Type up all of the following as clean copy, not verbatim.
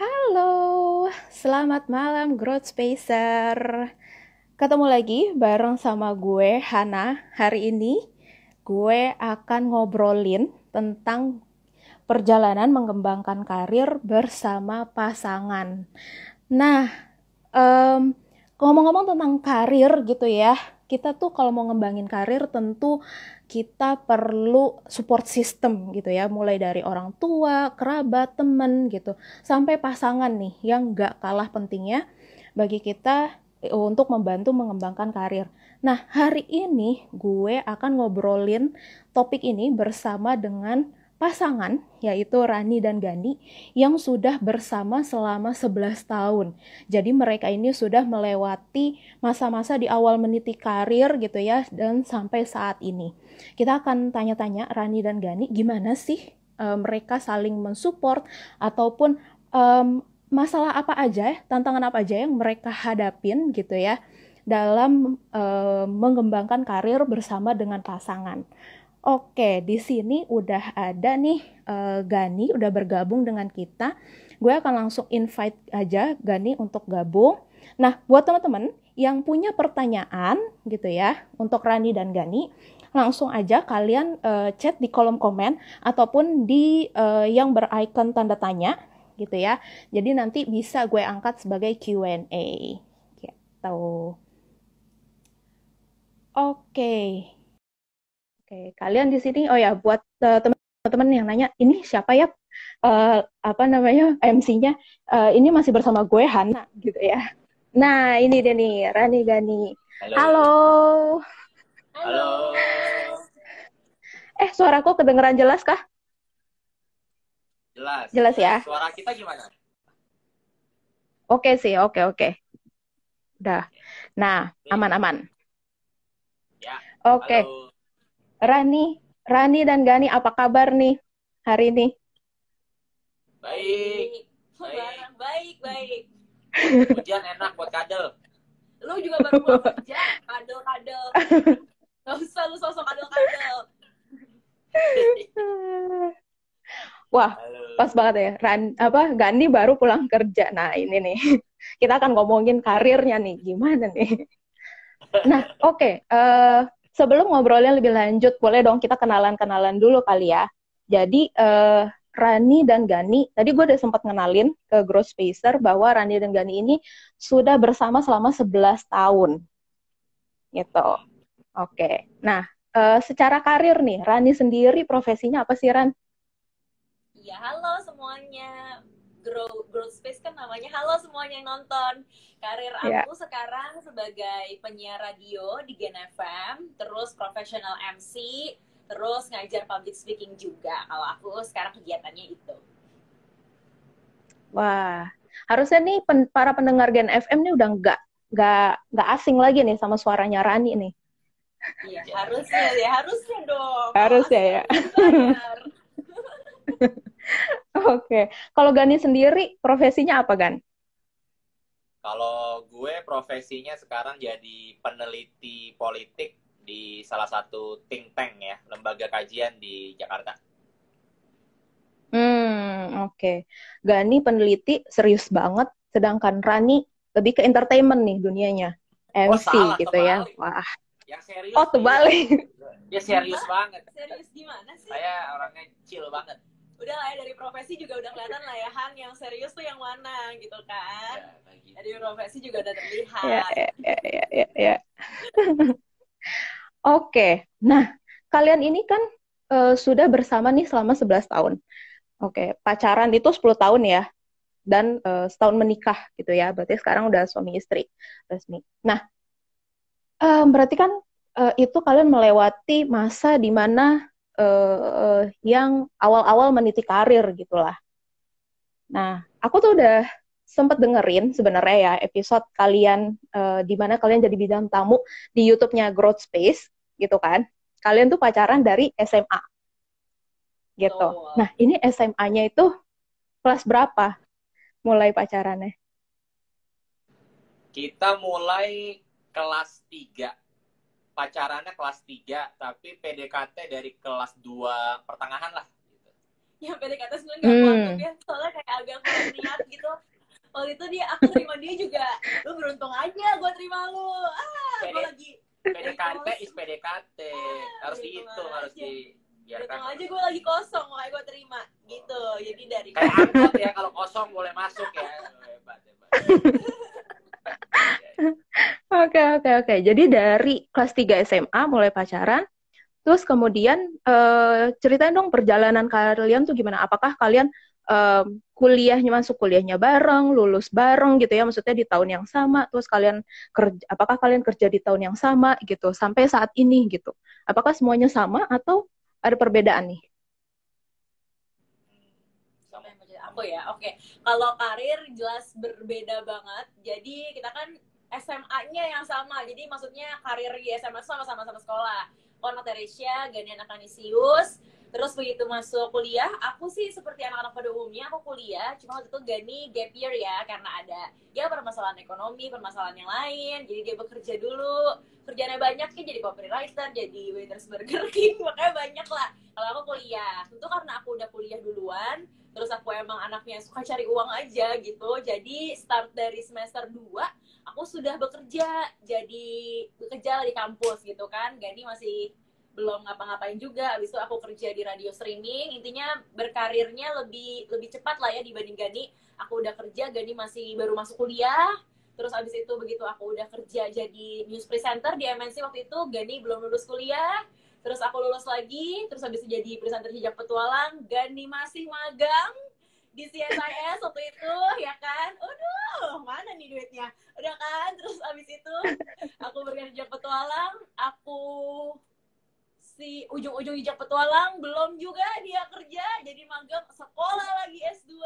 Halo, selamat malam Growth Spacer. Ketemu lagi bareng sama gue, Hana. Hari ini gue akan ngobrolin tentang perjalanan mengembangkan karir bersama pasangan. Nah, em, ngomong-ngomong tentang karir gitu ya, kita tuh kalau mau ngembangin karir tentu kita perlu support system gitu ya, mulai dari orang tua, kerabat, temen gitu, sampai pasangan nih yang gak kalah pentingnya bagi kita untuk membantu mengembangkan karir. Nah, hari ini gue akan ngobrolin topik ini bersama dengan pasangan, yaitu Rani dan Gani, yang sudah bersama selama 11 tahun. Jadi mereka ini sudah melewati masa-masa di awal meniti karir gitu ya, dan sampai saat ini. Kita akan tanya-tanya Rani dan Gani, gimana sih mereka saling mensupport, ataupun masalah apa aja, tantangan apa aja yang mereka hadapin gitu ya, dalam mengembangkan karir bersama dengan pasangan. Oke, di sini udah ada nih Gani udah bergabung dengan kita. Gue akan langsung invite aja Gani untuk gabung. Nah, buat teman-teman yang punya pertanyaan gitu ya untuk Rani dan Gani, langsung aja kalian chat di kolom komen ataupun di yang berikon tanda tanya gitu ya. Jadi nanti bisa gue angkat sebagai Q&A. Gitu. Oke. Oke, kalian di sini, oh ya, buat teman-teman yang nanya, ini siapa ya, apa namanya, MC-nya, ini masih bersama gue, Hana, gitu ya. Nah, ini dia nih, Rani Gani. Halo. Halo. Halo. Suaraku kedengeran jelas kah? Jelas. Jelas ya? Suara kita gimana? Oke sih, oke. Udah. Nah, Oke. aman-aman. Ya. Oke, Halo. Rani dan Gani, apa kabar nih hari ini? Baik. Baik. Hujan enak buat kadel. Lu juga baru pulang kerja, kadel. Gak usah lu sosok kadel. Wah, Halo. pas banget ya. Gani baru pulang kerja. Nah, ini nih. Kita akan ngomongin karirnya nih. Gimana nih? Nah, oke. Sebelum ngobrolnya lebih lanjut, boleh dong kita kenalan-kenalan dulu kali ya. Jadi, Rani dan Gani, tadi gue udah sempat ngenalin ke Growth Spacer bahwa Rani dan Gani ini sudah bersama selama 11 tahun. Gitu. Oke. Nah, secara karir nih, Rani sendiri profesinya apa sih, Ran? Ya, halo semuanya. Growth Space kan namanya. Halo semuanya yang nonton. Karir aku sekarang sebagai penyiar radio di Gen FM, terus profesional MC, terus ngajar public speaking juga. Kalau aku sekarang kegiatannya itu. Wah, harusnya nih para pendengar Gen FM nih udah nggak asing lagi nih sama suaranya Rani nih. Iya, harusnya dong. Harusnya ya. Oke. Kalau Gani sendiri profesinya apa, Gan? Kalau gue profesinya sekarang jadi peneliti politik di salah satu think tank ya, lembaga kajian di Jakarta. Oke. Gani peneliti serius banget, sedangkan Rani lebih ke entertainment nih dunianya. MC salah, gitu ya. terbalik. Wah. Yang serius. Oh, terbalik. Dia serius banget. Serius gimana sih? Saya orangnya chill banget. Udah lah ya, dari profesi juga udah kelihatan lah ya, Han, yang serius tuh yang mana gitu kan. Ya, gitu. Dari profesi juga udah terlihat. Ya. Oke. Nah, kalian ini kan sudah bersama nih selama 11 tahun. Oke, pacaran itu 10 tahun ya. Dan setahun menikah gitu ya. Berarti sekarang udah suami istri resmi. Nah, berarti kan itu kalian melewati masa di mana yang awal-awal meniti karir gitulah. Nah, aku tuh udah sempat dengerin sebenarnya ya episode kalian di mana kalian jadi bintang tamu di YouTube-nya Growth Space gitu kan. Kalian tuh pacaran dari SMA. Gitu. Oh. Nah, ini SMA-nya itu kelas berapa mulai pacarannya? Kita mulai kelas 3. Pacarannya kelas 3, tapi PDKT dari kelas 2 pertengahan lah. Gitu. yang PDKT sebenarnya nggak aku anggap ya, soalnya kayak agak kurang niat gitu. Waktu itu aku terima dia juga, lu beruntung aja gue terima lu. Gue lagi PDKT is PDKT, harus beruntung harus aja. dibiarkan. Beruntung aja gue lagi kosong, makanya gue terima gitu. Jadi dari kayak angkot ya, kalau kosong boleh masuk ya. Hebat. Oke. Jadi dari kelas 3 SMA mulai pacaran, terus kemudian ceritain dong perjalanan kalian tuh gimana? Apakah kalian masuk kuliahnya bareng, lulus bareng gitu ya? Maksudnya di tahun yang sama, terus apakah kalian kerja di tahun yang sama gitu sampai saat ini gitu? Apakah semuanya sama atau ada perbedaan nih? Aku ya, oke. Kalau karir jelas berbeda banget. Jadi kita kan SMA-nya yang sama. Jadi maksudnya karir di SMA sama-sama sekolah. Anak Teresia, Gani anak Kanisius. Terus begitu masuk kuliah, aku sih seperti anak-anak pada umumnya, aku kuliah. Cuma waktu itu Gani gap year ya, karena ada ya permasalahan ekonomi, permasalahan yang lain. Jadi dia bekerja dulu. Kerjanya banyak ya, jadi copywriter, jadi waiters Burger King, makanya banyak lah. Kalau aku kuliah, tentu karena aku udah kuliah duluan, terus aku emang anaknya suka cari uang aja gitu. Jadi start dari semester 2 aku sudah bekerja, jadi bekerja di kampus gitu kan. Gani masih belum ngapa-ngapain juga. Abis itu aku kerja di radio streaming. Intinya berkarirnya lebih cepat lah ya dibanding Gani. Aku udah kerja, Gani masih baru masuk kuliah. Terus abis itu begitu aku udah kerja jadi news presenter di MNC waktu itu, Gani belum lulus kuliah. Terus aku lulus lagi, terus habis itu jadi presenter Jejak Petualang. Gani masih magang di CSIS waktu itu, ya kan? Aduh, mana nih duitnya? Udah kan? Terus abis itu aku berkerja Jejak Petualang, aku si ujung-ujung Jejak Petualang belum juga dia kerja, jadi magang sekolah lagi S2.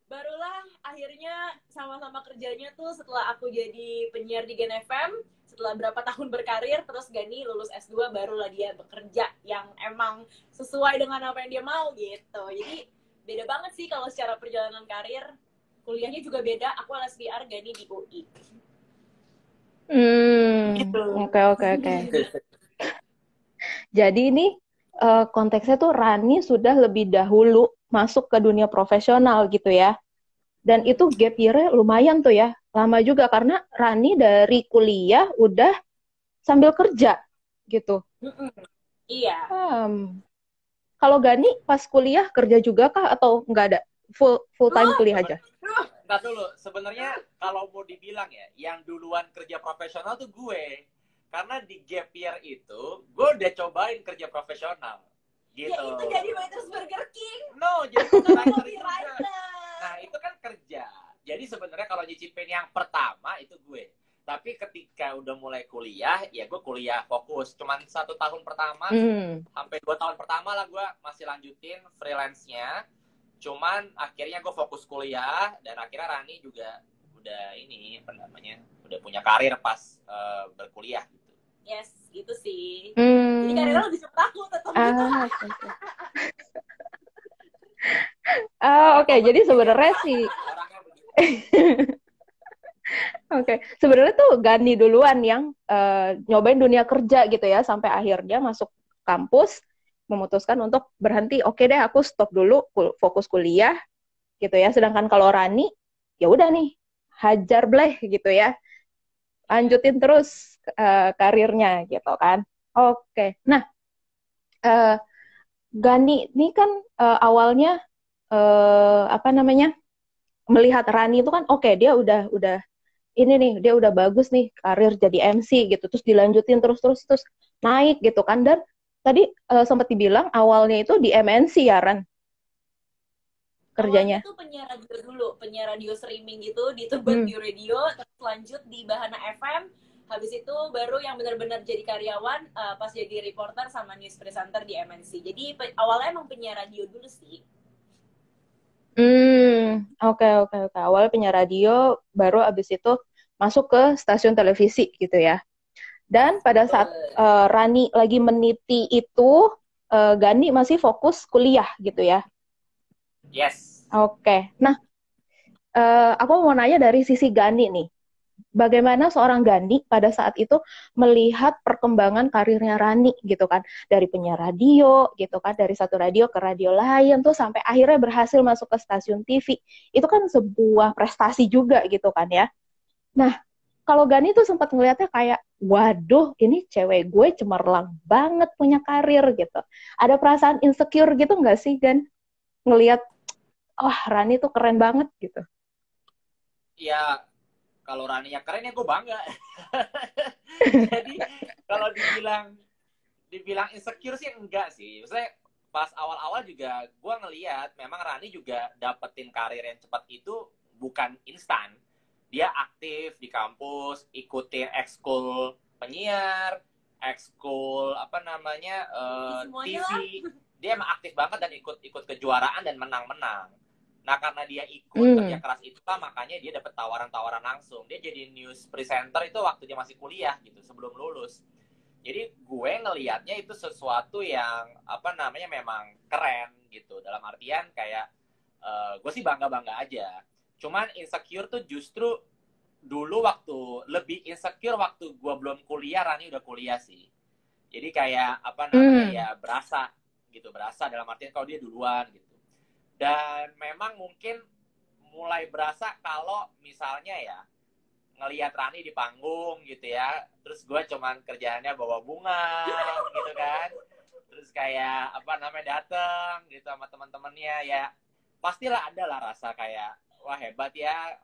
Barulah akhirnya sama-sama kerjanya tuh setelah aku jadi penyiar di Gen FM, setelah berapa tahun berkarir, terus Gani lulus S2, barulah dia bekerja yang emang sesuai dengan apa yang dia mau gitu. Jadi beda banget sih kalau secara perjalanan karir. Kuliahnya juga beda, aku LSPR, Gani di UI. Gitu. Oke. Jadi ini konteksnya tuh Rani sudah lebih dahulu masuk ke dunia profesional gitu ya. Dan itu gap year-nya lumayan tuh ya, lama juga karena Rani dari kuliah udah sambil kerja gitu. Iya. Kalau Gani pas kuliah kerja juga kah atau nggak ada, full time kuliah aja? Ntar dulu, sebenarnya kalau mau dibilang ya, yang duluan kerja profesional tuh gue. Karena di gap year itu, gue udah cobain kerja profesional. Gitu. Ya itu jadi waiters Burger King. No, jadi copywriter. Nah, itu kan kerja. Jadi sebenarnya kalau nyicipin yang pertama itu gue. Tapi ketika udah mulai kuliah, ya gue kuliah fokus. Cuman 1 tahun pertama, sampai 2 tahun pertama lah gue masih lanjutin freelance-nya. Cuman akhirnya gue fokus kuliah, dan akhirnya Rani juga udah udah punya karir pas berkuliah gitu. Yes, gitu sih. Jadi karirnya lebih cepat aku tetap. Oke, jadi sebenarnya sih Oke, sebenarnya tuh Gani duluan yang nyobain dunia kerja gitu ya, sampai akhirnya masuk kampus, memutuskan untuk berhenti. Oke deh, aku stop dulu, fokus kuliah gitu ya. Sedangkan kalau Rani, ya udah nih, hajar bleh gitu ya, lanjutin terus karirnya gitu kan. Oke, nah Gani ini kan awalnya melihat Rani itu kan oke, dia udah ini nih, dia udah bagus nih karir jadi MC gitu, terus dilanjutin terus naik gitu kan. Dan tadi sempat dibilang awalnya itu di MNC ya, Ran, kerjanya. Awalnya tuh penyiar radio dulu, penyiar radio streaming gitu di Tebet di radio, terus lanjut di Bahana FM. Habis itu baru yang benar-benar jadi karyawan pas jadi reporter sama news presenter di MNC. Jadi awalnya emang penyiar radio dulu sih. Oke. Awalnya penyiar radio, baru abis itu masuk ke stasiun televisi gitu ya. Dan pada saat Rani lagi meniti itu, Gani masih fokus kuliah gitu ya? Yes. Oke. Nah, aku mau nanya dari sisi Gani nih. bagaimana seorang Gani pada saat itu melihat perkembangan karirnya Rani gitu kan, dari penyiar radio gitu kan, dari satu radio ke radio lain tuh sampai akhirnya berhasil masuk ke stasiun TV. Itu kan sebuah prestasi juga gitu kan ya. Nah, kalau Gani tuh sempat ngelihatnya kayak, waduh, ini cewek gue cemerlang banget punya karir gitu. Ada perasaan insecure gitu nggak sih, Gan? Ngelihat, wah, Rani tuh keren banget gitu. Ya, kalau Raninya keren ya gue bangga. Jadi kalau dibilang insecure sih enggak sih. Maksudnya pas awal-awal juga gue ngelihat memang Rani juga dapetin karir yang cepat itu bukan instan. Dia aktif di kampus, ikutin ekskul penyiar, ekskul apa namanya TV. Dia emang aktif banget dan ikut kejuaraan dan menang-menang. Nah, karena dia ikut kerja keras itu lah, makanya dia dapat tawaran-tawaran langsung. Dia jadi news presenter itu waktu dia masih kuliah gitu, sebelum lulus. Jadi gue ngelihatnya itu sesuatu yang apa namanya memang keren gitu. Dalam artian kayak gue sih bangga-bangga aja. Cuman insecure tuh justru dulu waktu lebih insecure waktu gue belum kuliah, Rani udah kuliah sih. Jadi kayak apa namanya ya berasa dalam artian kalau dia duluan gitu. Dan memang mungkin mulai berasa kalau misalnya ya ngelihat Rani di panggung gitu ya, terus gue cuman kerjaannya bawa bunga gitu kan, terus kayak apa namanya dateng gitu sama teman-temannya ya, pastilah ada lah rasa kayak wah hebat ya,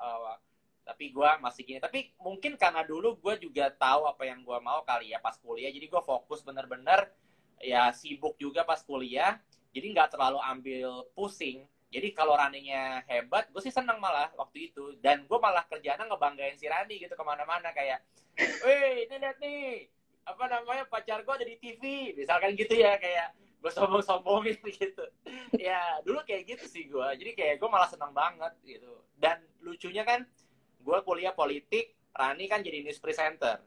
tapi gue masih gini. Tapi mungkin karena dulu gue juga tahu apa yang gue mau kali ya pas kuliah, jadi gue fokus bener-bener ya, sibuk juga pas kuliah, jadi nggak terlalu ambil pusing. Jadi kalau Raninya hebat, gue sih seneng malah waktu itu. Dan gue malah kerjanya ngebanggain si Rani gitu kemana-mana. Kayak, wih ini lihat nih, apa namanya, pacar gue ada di TV. Misalkan gitu ya, kayak gue sombong-sombongin gitu. Ya dulu kayak gitu sih gue. Jadi kayak gue malah seneng banget gitu. Dan lucunya kan, gue kuliah politik, Rani kan jadi news presenter.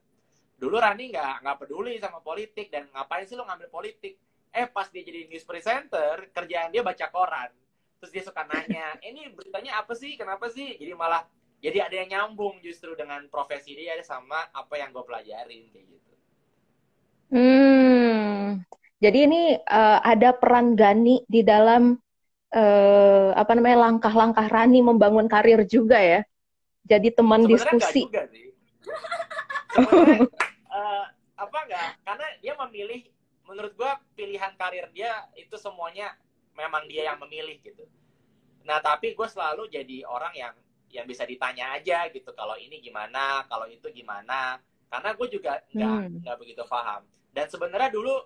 Dulu Rani nggak peduli sama politik, dan ngapain sih lo ngambil politik? Pas dia jadi news presenter, kerjaan dia baca koran. Terus dia suka nanya, ini beritanya apa sih, kenapa sih? Jadi malah jadi ada yang nyambung justru dengan profesi dia sama apa yang gue pelajarin kayak gitu. Jadi ini ada peran Gani di dalam apa namanya, langkah-langkah Rani membangun karir juga ya. Jadi teman diskusi. Sebenarnya enggak juga sih. Sebenarnya apa enggak? Karena dia memilih, menurut gue pilihan karir dia itu semuanya memang dia yang memilih gitu. Nah, tapi gue selalu jadi orang yang bisa ditanya aja gitu. Kalau ini gimana, kalau itu gimana. Karena gue juga nggak begitu paham. Dan sebenarnya dulu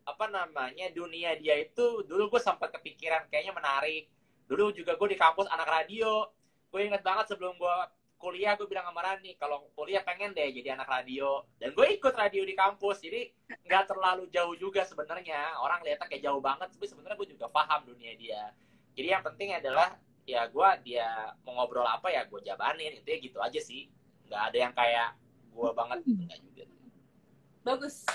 apa namanya, dunia dia itu dulu gue sempat kepikiran kayaknya menarik. Dulu juga gue di kampus anak radio. Gue inget banget sebelum gue kuliah, gue bilang sama Rani, kalau kuliah pengen deh jadi anak radio. Dan gue ikut radio di kampus, jadi nggak terlalu jauh juga sebenarnya. Orang lihatnya kayak jauh banget, tapi sebenarnya gue juga paham dunia dia. Jadi yang penting adalah ya dia mau ngobrol apa ya gue jabanin, intinya gitu aja sih. Nggak ada yang kayak gue banget gitu, nggak juga. Bagus.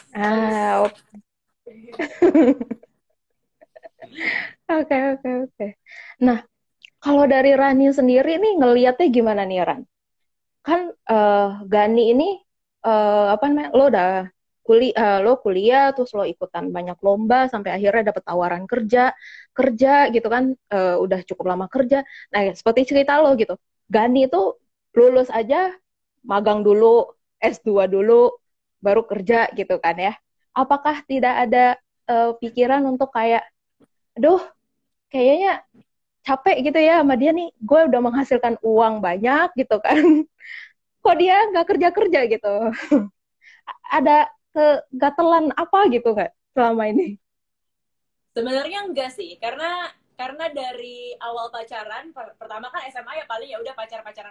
Oke. Nah, kalau dari Rani sendiri nih ngelihatnya gimana nih, Ran? Kan Gani ini apa namanya, lo kuliah terus lo ikutan banyak lomba sampai akhirnya dapet tawaran kerja gitu kan, udah cukup lama kerja. Nah, seperti cerita lo gitu, Gani itu lulus aja magang dulu, S2 dulu, baru kerja gitu kan ya. Apakah tidak ada pikiran untuk kayak, aduh, kayaknya capek gitu ya sama dia nih, gue udah menghasilkan uang banyak gitu kan, kok dia nggak kerja gitu? Ada kegatelan apa gitu nggak selama ini? Sebenarnya enggak sih, karena dari awal pacaran, pertama kan SMA ya paling ya udah pacaran aja.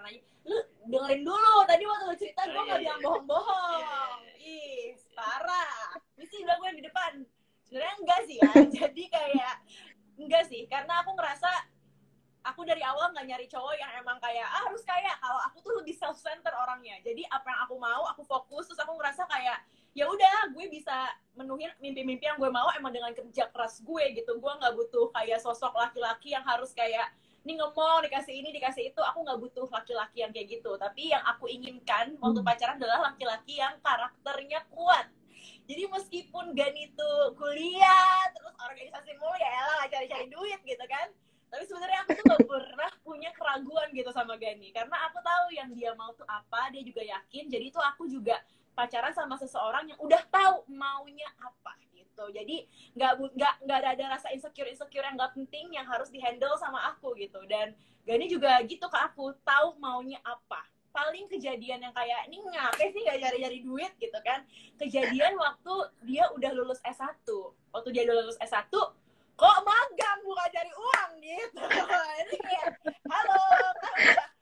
Lu dengerin dulu tadi waktu lu cerita, gue nggak bilang bohong-bohong. Ih, parah. Mesti bilang gue di depan. Sebenarnya enggak sih ya. Jadi kayak enggak sih, karena aku ngerasa aku dari awal nggak nyari cowok yang emang kayak harus kayak, kalau aku tuh lebih self center orangnya. Jadi apa yang aku mau aku fokus, terus aku ngerasa kayak ya udah gue bisa menuhin mimpi-mimpi yang gue mau emang dengan kerja keras gue gitu. Gue nggak butuh kayak sosok laki-laki yang harus kayak ini nge-mall, dikasih ini, dikasih itu. Aku nggak butuh laki-laki yang kayak gitu. Tapi yang aku inginkan waktu pacaran adalah laki-laki yang karakternya kuat. Jadi meskipun Gani itu kuliah, terus organisasi mulu, ya elah cari-cari duit gitu kan. Tapi sebenarnya aku tuh gak pernah punya keraguan gitu sama Gani. Karena aku tahu yang dia mau tuh apa, dia juga yakin. Jadi tuh aku juga pacaran sama seseorang yang udah tahu maunya apa gitu. Jadi nggak ada rasa insecure yang nggak penting yang harus dihandle sama aku gitu. Dan Gani juga gitu ke aku, tahu maunya apa. Paling kejadian yang kayak ini ngapain sih gak cari-cari duit gitu kan, kejadian waktu dia udah lulus S1. Waktu dia udah lulus S1, kok magang bukan cari uang gitu. Ini kayak, halo kan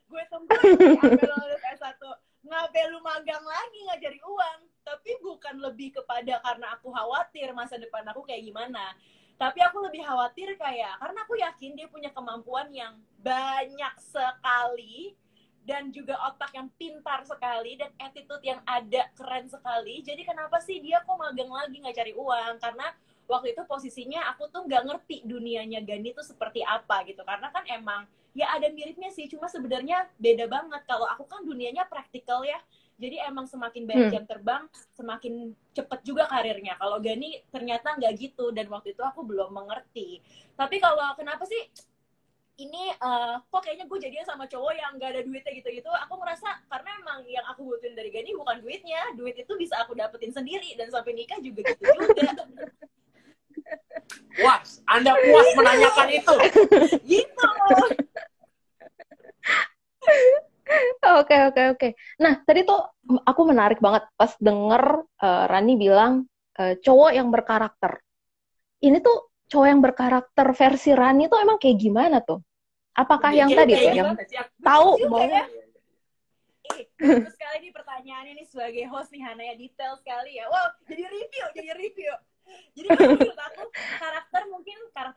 gue tungguin sampai lulus S1, ngapain lu magang lagi nggak cari uang. Tapi bukan lebih kepada karena aku khawatir masa depan aku kayak gimana, tapi aku lebih khawatir kayak karena aku yakin dia punya kemampuan yang banyak sekali dan juga otak yang pintar sekali dan attitude yang ada keren sekali. Jadi kenapa sih dia kok magang lagi nggak cari uang? Karena waktu itu posisinya aku tuh nggak ngerti dunianya Gani tuh seperti apa gitu. Karena kan emang ya ada miripnya sih, cuma sebenarnya beda banget. Kalau aku kan dunianya praktikal ya. Jadi emang semakin banyak jam terbang, semakin cepet juga karirnya. Kalau Gani ternyata nggak gitu, dan waktu itu aku belum mengerti. Tapi kalau kenapa sih ini kok kayaknya gue jadian sama cowok yang gak ada duitnya gitu-gitu, aku ngerasa karena emang yang aku butuhin dari Gani bukan duitnya. Duit itu bisa aku dapetin sendiri, dan sampai nikah juga gitu juga. Wah, Anda puas menanyakan itu? Gitu. Oke. Nah, tadi tuh aku menarik banget pas denger Rani bilang cowok yang berkarakter. Ini tuh cowok yang berkarakter versi Rani tuh emang kayak gimana tuh? Apakah yang tadi tuh yang tahu maunya? Bagus sekali nih pertanyaannya nih, sebagai host nih Hana ya, detail sekali ya. Wow, jadi review. Jadi menurut aku karakter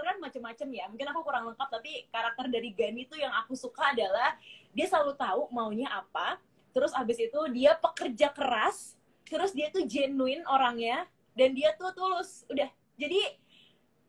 kan macam-macam ya. Mungkin aku kurang lengkap, tapi karakter dari Gani tuh yang aku suka adalah dia selalu tahu maunya apa. Terus abis itu dia pekerja keras. Terus dia tuh genuine orangnya, dan dia tuh tulus. Udah. Jadi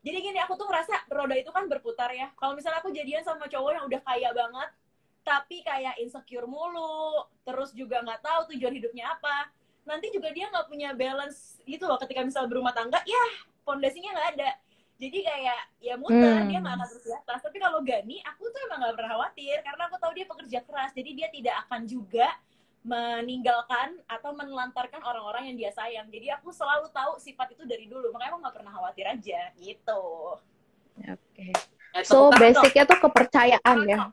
gini, aku tuh ngerasa roda itu kan berputar ya. Kalau misalnya aku jadian sama cowok yang udah kaya banget, tapi kayak insecure mulu, terus juga nggak tahu tujuan hidupnya apa, nanti juga dia nggak punya balance gitu loh. Ketika misal berumah tangga, ya fondasinya nggak ada. Jadi kayak ya muter, dia nggak akan terus di atas. Tapi kalau Gani, aku tuh emang nggak pernah khawatir, karena aku tahu dia pekerja keras. Jadi dia tidak akan juga meninggalkan atau menelantarkan orang-orang yang dia sayang. Jadi aku selalu tahu sifat itu dari dulu, makanya aku nggak pernah khawatir aja gitu. Oke. So basicnya tuh kepercayaan ya.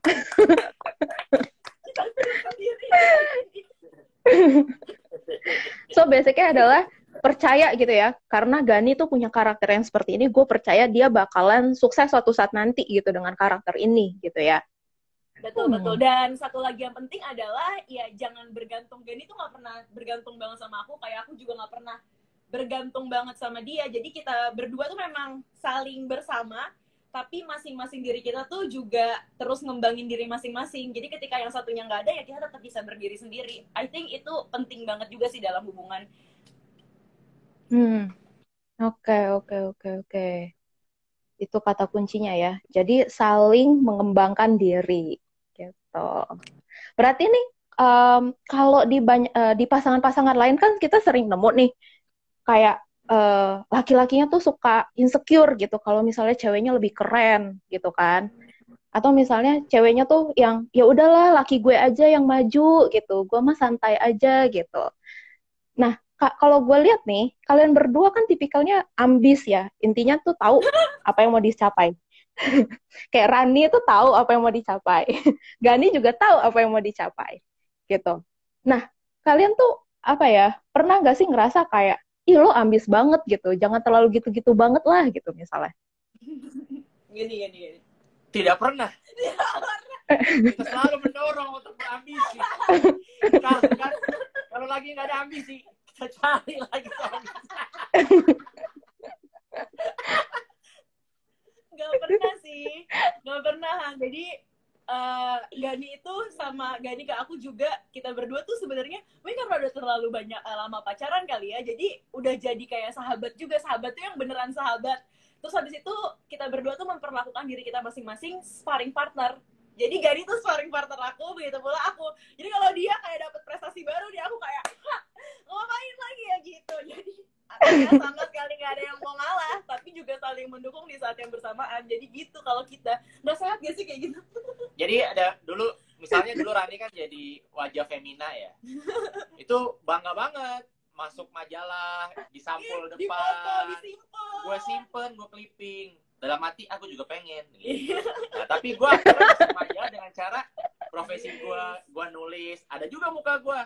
So basicnya adalah percaya gitu ya, karena Gani tuh punya karakter yang seperti ini, gue percaya dia bakalan sukses suatu saat nanti gitu dengan karakter ini gitu ya. Betul. Dan satu lagi yang penting adalah ya jangan bergantung. Gani tuh nggak pernah bergantung banget sama aku, kayak aku juga nggak pernah bergantung banget sama dia. Jadi kita berdua tuh memang saling bersama, tapi masing-masing diri kita tuh juga terus ngembangin diri masing-masing. Jadi ketika yang satunya nggak ada, ya kita tetap bisa berdiri sendiri. I think itu penting banget juga sih dalam hubungan. Oke. Itu kata kuncinya ya. Jadi saling mengembangkan diri gitu. Berarti nih kalau di pasangan-pasangan lain kan kita sering nemu nih kayak laki-lakinya tuh suka insecure gitu kalau misalnya ceweknya lebih keren gitu kan. Atau misalnya ceweknya tuh yang ya udahlah laki gue aja yang maju gitu. Gue mah santai aja gitu. Nah, kalau gue lihat nih, kalian berdua kan tipikalnya ambis ya. Intinya tuh tahu apa yang mau dicapai. Kayak Rani tuh tahu apa yang mau dicapai. Gani juga tahu apa yang mau dicapai. Gitu. Nah, kalian tuh apa ya, pernah nggak sih ngerasa kayak, ih lo ambis banget gitu, jangan terlalu gitu-gitu banget lah gitu misalnya. Gini. Tidak pernah. Kita selalu mendorong untuk berambisi. Kalau lagi nggak ada ambisi, kita cari lagi ambisi. Gak pernah. Jadi Gani itu sama Gani ke aku juga, kita berdua tuh sebenarnya mungkin karena udah terlalu banyak lama pacaran kali ya, jadi udah jadi kayak sahabat juga. Sahabat tuh yang beneran sahabat. Terus habis itu kita berdua tuh memperlakukan diri kita masing-masing sparring partner. Jadi Gani tuh sparring partner aku, begitu pula aku. Jadi kalau dia kayak dapet prestasi baru, dia aku kayak, hah, ngapain lagi ya gitu. Jadi akhirnya sama sekali nggak ada yang mau ngalah, tapi juga saling mendukung di saat yang bersamaan. Jadi gitu kalau kita. Nggak sehat gak sih kayak gitu? Jadi ada dulu, misalnya dulu Rani kan jadi wajah Femina ya. Itu bangga banget. Masuk majalah, disampul Di foto, depan. disimpan. Gue simpen, gue clipping. Dalam hati aku juga pengen gitu. Nah, tapi gue akhirnya masuk majalah dengan cara profesi gue nulis. Ada juga muka gue.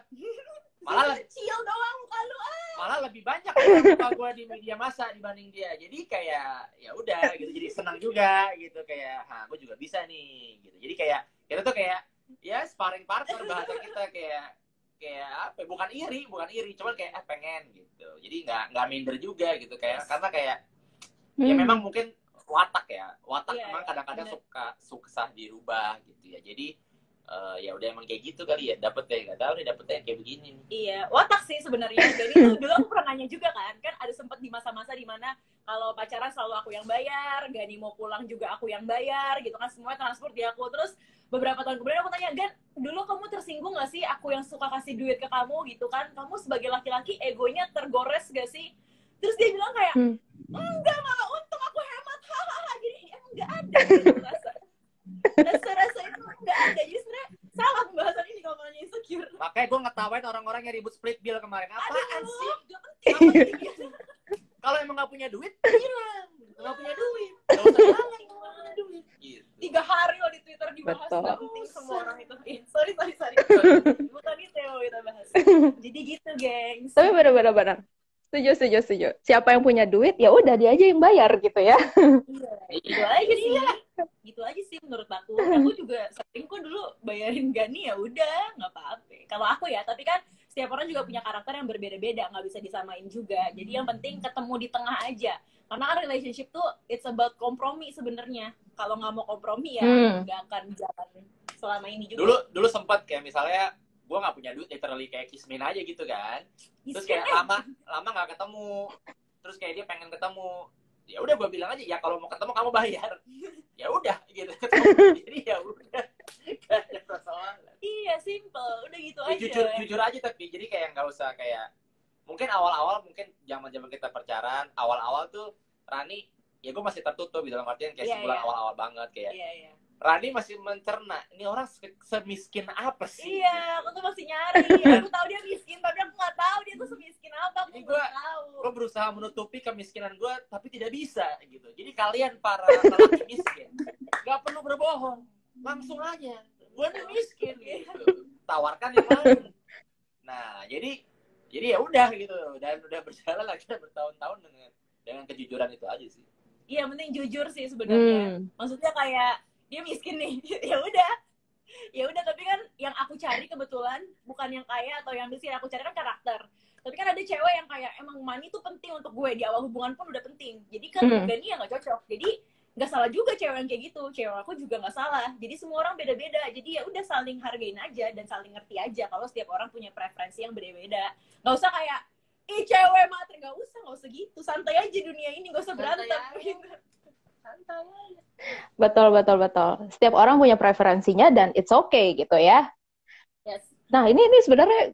Malah kecil doang muka lu. Malah lebih banyak muka gue di media massa dibanding dia. Jadi kayak ya udah gitu, jadi senang juga gitu, kayak gue juga bisa nih gitu. Jadi kayak kita tuh kayak ya sparring partner bahasa kita, kayak apa, bukan iri, cuman kayak pengen gitu. Jadi nggak minder juga gitu, kayak karena kayak ya memang mungkin watak memang kadang-kadang suka susah dirubah gitu ya. Jadi ya udah emang kayak gitu kali ya, dapetnya nggak tahu nih, dapetnya kayak begini nih. Iya, watak sih sebenarnya. Jadi tuh dulu aku pernah nanya juga kan ada sempet di masa-masa dimana kalau pacaran selalu aku yang bayar, Gani mau pulang juga aku yang bayar gitu kan, semua transport di aku. Terus beberapa tahun kemudian aku tanya, Gan, dulu kamu tersinggung gak sih aku yang suka kasih duit ke kamu gitu kan? Kamu sebagai laki-laki egonya tergores gak sih? Terus dia bilang kayak, enggak, malah untung aku hemat, hahaha. Jadi emang gak ada gitu rasa. Rasa itu gak ada. Jadi sebenarnya salah pembahasan ini kalau namanya insecure. Makanya gue ngetawain orang-orang yang ribut split bill kemarin. Apaan sih? Gak penting. Kalau emang gak punya duit, bilang. Gak punya duit. Gak usah bilang gak punya duit. Gitu. 3 hari loh di Twitter dibahas. Betul. Gak penting semua orang itu. Sorry. Bukan itu yang mau kita bahas. Jadi gitu, gengs. Tapi benar-benar. Setuju. Siapa yang punya duit, ya udah dia aja yang bayar gitu ya. Iya, gitu aja sih menurut aku. Aku juga sering kok dulu bayarin Gani, ya udah nggak apa-apa. Kalau aku ya, tapi kan setiap orang juga punya karakter yang berbeda-beda, nggak bisa disamain juga. Jadi yang penting ketemu di tengah aja. Karena kan relationship tuh it's about kompromi sebenarnya. Kalau nggak mau kompromi ya nggak akan jalan selama ini juga. Dulu sempat kayak misalnya gue nggak punya duit, literally kayak kismin aja gitu kan. Terus kayak lama nggak ketemu. Terus kayak dia pengen ketemu. Ya udah gue bilang aja, ya kalau mau ketemu kamu bayar. Ya udah gitu. Jadi ya udah. Gak ada persoalan. Iya, simple. Udah gitu aja. Jujur aja, tapi jadi kayak nggak usah kayak, mungkin awal-awal, mungkin zaman-zaman kita pacaran, awal-awal tuh Rani, ya gue masih tertutup gitu, dalam artian kayak sebulan awal-awal banget kayak. Iya. Rani masih mencerna, ini orang semiskin apa sih? Iya, aku tuh masih nyari. Aku tahu dia miskin, tapi aku nggak tahu dia tuh semiskin apa. Aku nggak tahu. Gue berusaha menutupi kemiskinan gue, tapi tidak bisa gitu. Jadi kalian para lelaki miskin, nggak perlu berbohong, langsung aja. Gue nih miskin gitu. Tawarkan yang lain. Nah, jadi ya udah gitu, dan udah berjalan lagi bertahun-tahun dengan kejujuran itu aja sih. Iya, penting jujur sih sebenarnya. Maksudnya kayak dia miskin nih, ya udah, tapi kan yang aku cari kebetulan bukan yang kaya atau yang miskin, aku cari kan karakter. Tapi kan ada cewek yang kayak emang money tuh penting untuk gue, di awal hubungan pun udah penting. Jadi kan Gani ya nggak cocok. Jadi nggak salah juga cewek yang kayak gitu, cewek aku juga nggak salah. Jadi semua orang beda-beda. Jadi ya udah saling hargain aja dan saling ngerti aja kalau setiap orang punya preferensi yang beda-beda. Nggak usah kayak cewek materi, nggak usah gitu. Santai aja dunia ini, nggak usah berantem. Santai aja. Betul. Setiap orang punya preferensinya dan it's okay gitu ya. Yes. Nah ini sebenarnya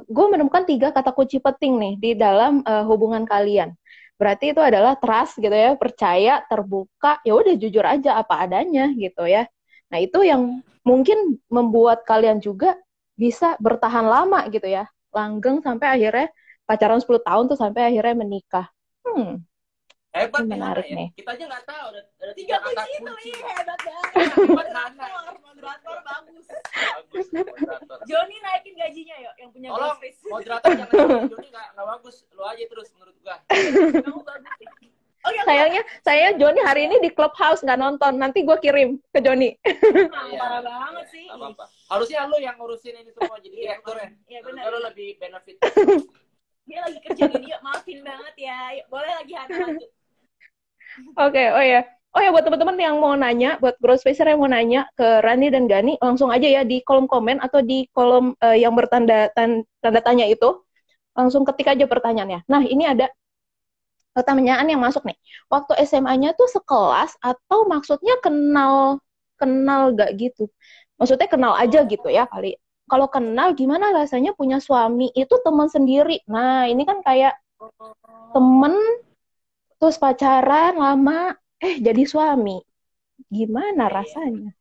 gue menemukan 3 kata kunci penting nih di dalam hubungan kalian. Berarti itu adalah trust gitu ya, percaya, terbuka, ya udah jujur aja apa adanya gitu ya. Nah itu yang mungkin membuat kalian juga bisa bertahan lama gitu ya, langgeng sampai akhirnya pacaran 10 tahun tuh sampai akhirnya menikah. Hebat menarik nih. Kita aja nggak tahu ada 3 3 kata kunci itu kunci. hebat banget. Moderator bagus. Moderator. Joni naikin gajinya yuk, yang punya Tolong Ghostface. moderator jangan Joni nggak bagus, lu aja terus menurut gua. Kamu bagus. Sayangnya Joni hari ini di Clubhouse nggak nonton, nanti gue kirim ke Joni. Parah banget sih. Apa-apa. Harusnya lu yang ngurusin ini semua jadi direktur ya. Iya benar. Lu lebih benefit. Dia lagi kerja gini, yuk maafin banget ya. Yuk, boleh lagi Hana lanjut. Oke, oh ya buat teman-teman yang mau nanya, buat Growth Spacer yang mau nanya ke Rani dan Gani, langsung aja ya di kolom komen atau di kolom yang bertanda tanda tanya itu, langsung ketik aja pertanyaannya. Nah ini ada pertanyaan yang masuk nih. Waktu SMA-nya tuh sekelas atau maksudnya kenal kenal gak gitu. Maksudnya kenal aja gitu ya kali. Kalau kenal gimana rasanya punya suami itu teman sendiri. Nah ini kan kayak temen terus pacaran lama jadi suami. Gimana rasanya?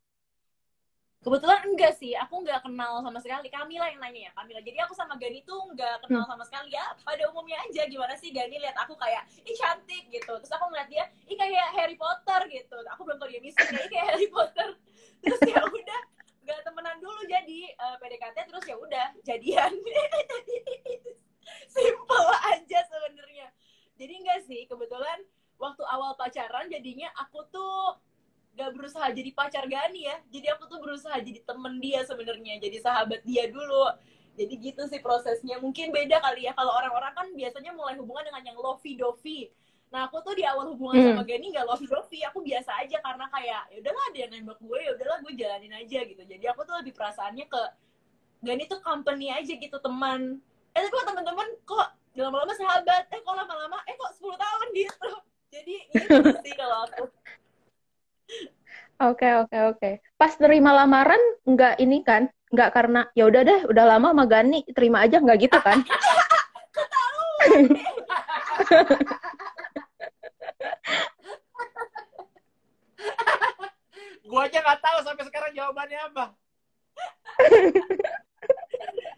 Kebetulan enggak sih, aku nggak kenal sama sekali. Kamila yang nanya ya, Kamila. Jadi aku sama Gani tuh nggak kenal sama sekali ya. Pada umumnya aja, gimana sih Gani lihat aku kayak, ih cantik gitu. Terus aku ngeliat dia, ih kayak Harry Potter gitu. Aku belum tahu dia miskin, ih kayak Harry Potter. Terus ya udah, nggak temenan dulu jadi PDKT terus ya udah jadian. Simple aja sebenarnya. Jadi enggak sih, kebetulan waktu awal pacaran jadinya aku tuh gak berusaha jadi pacar Gani ya, jadi aku tuh berusaha jadi temen dia sebenarnya, jadi sahabat dia dulu. Jadi gitu sih prosesnya. Mungkin beda kali ya, kalau orang-orang kan biasanya mulai hubungan dengan yang lovey dovey. Nah aku tuh di awal hubungan sama Gani gak lovey dovey, aku biasa aja karena kayak ya udahlah dia nembak gue, ya udahlah gue jalanin aja gitu. Jadi aku tuh lebih perasaannya ke Gani tuh company aja gitu, teman. Tapi kok teman-teman kok lama-lama sahabat, kok lama-lama kok 10 tahun gitu. Jadi gitu sih kalau aku. Oke. Pas terima lamaran nggak ini kan? Nggak karena ya udah deh, udah lama sama Gani, terima aja nggak gitu kan? Gue aja nggak tahu sampai sekarang jawabannya apa.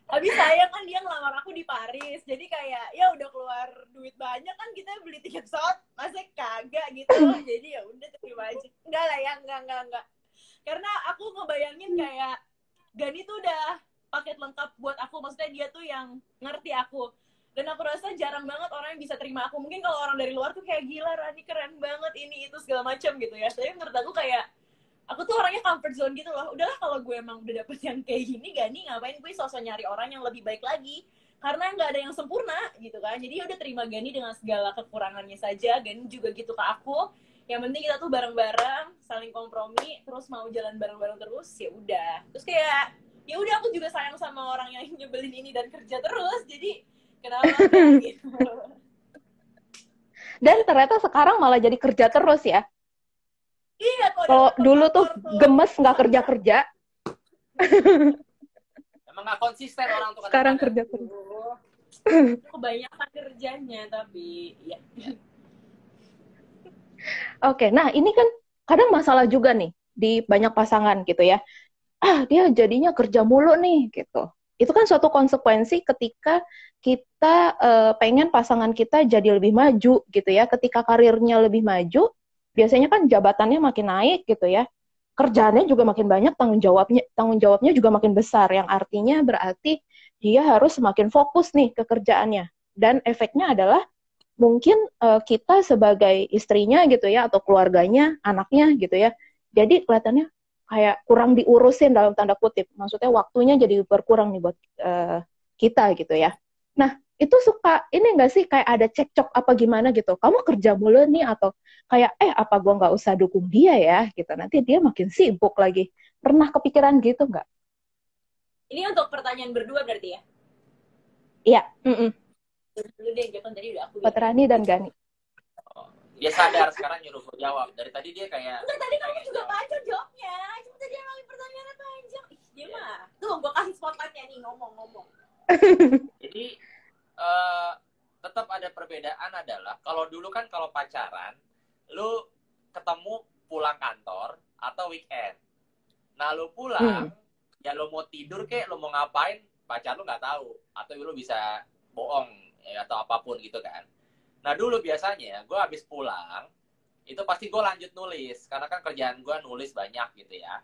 Habis sayang kan dia ngelamar aku di Paris, jadi kayak ya udah keluar duit banyak kan, kita beli tiket pesawat masa kagak gitu. Jadi ya udah terima aja. Enggak lah ya, enggak. Karena aku ngebayangin kayak Gani tuh udah paket lengkap buat aku, maksudnya dia tuh yang ngerti aku. Dan aku rasa jarang banget orang yang bisa terima aku. Mungkin kalau orang dari luar tuh kayak gila Rani keren banget ini itu segala macam gitu ya. Tapi menurut aku kayak aku tuh orangnya comfort zone gitu loh. Udahlah kalau gue emang udah dapet yang kayak gini, Gani ngapain gue sosok nyari orang yang lebih baik lagi, karena nggak ada yang sempurna gitu kan. Jadi udah terima Gani dengan segala kekurangannya saja. Gani juga gitu ke aku. Yang penting kita tuh bareng-bareng, saling kompromi, terus mau jalan bareng-bareng terus, ya udah. Terus kayak ya udah aku juga sayang sama orang yang nyebelin ini dan kerja terus. Jadi kenapa gitu. Dan ternyata sekarang malah jadi kerja terus ya. Iya, kalau dulu tuh gemes nggak kerja. Emang nggak konsisten orang tuh. Sekarang kerja terus. Kebanyakan kerjanya tapi ya. Oke, nah ini kan kadang masalah juga nih di banyak pasangan gitu ya. Dia jadinya kerja mulu nih gitu. Itu kan suatu konsekuensi ketika kita pengen pasangan kita jadi lebih maju gitu ya. Ketika karirnya lebih maju, biasanya kan jabatannya makin naik gitu ya. Kerjaannya juga makin banyak, tanggung jawabnya juga makin besar, yang artinya berarti dia harus semakin fokus nih ke kerjaannya. Dan efeknya adalah mungkin kita sebagai istrinya gitu ya, atau keluarganya, anaknya gitu ya, jadi kelihatannya kayak kurang diurusin dalam tanda kutip. Maksudnya waktunya jadi berkurang nih buat kita gitu ya. Nah, itu suka ini nggak sih kayak ada cekcok apa gimana gitu? Kamu kerja mulu nih, atau kayak apa gua nggak usah dukung dia ya gitu? Nanti dia makin sibuk lagi. Pernah kepikiran gitu nggak? Ini untuk pertanyaan berdua berarti ya? Iya. Dulu deh, kan tadi udah aku. Patrani dan Gani. Dia sadar sekarang nyuruh gue jawab. Dari tadi dia kayak... Enggak, tadi kamu juga panjang jawabnya. Cuma tadi emang pertanyaannya panjang. Dia mah. Tuh, gue kasih spotlightnya nih, ngomong. Jadi, tetap ada perbedaan adalah, kalau dulu kan kalau pacaran, lu ketemu pulang kantor atau weekend. Nah, lu pulang, ya lu mau tidur kek, lu mau ngapain, pacar lu nggak tahu. Atau lu bisa bohong, ya, atau apapun gitu kan. Nah dulu biasanya gue habis pulang itu pasti gue lanjut nulis karena kan kerjaan gue nulis banyak gitu ya.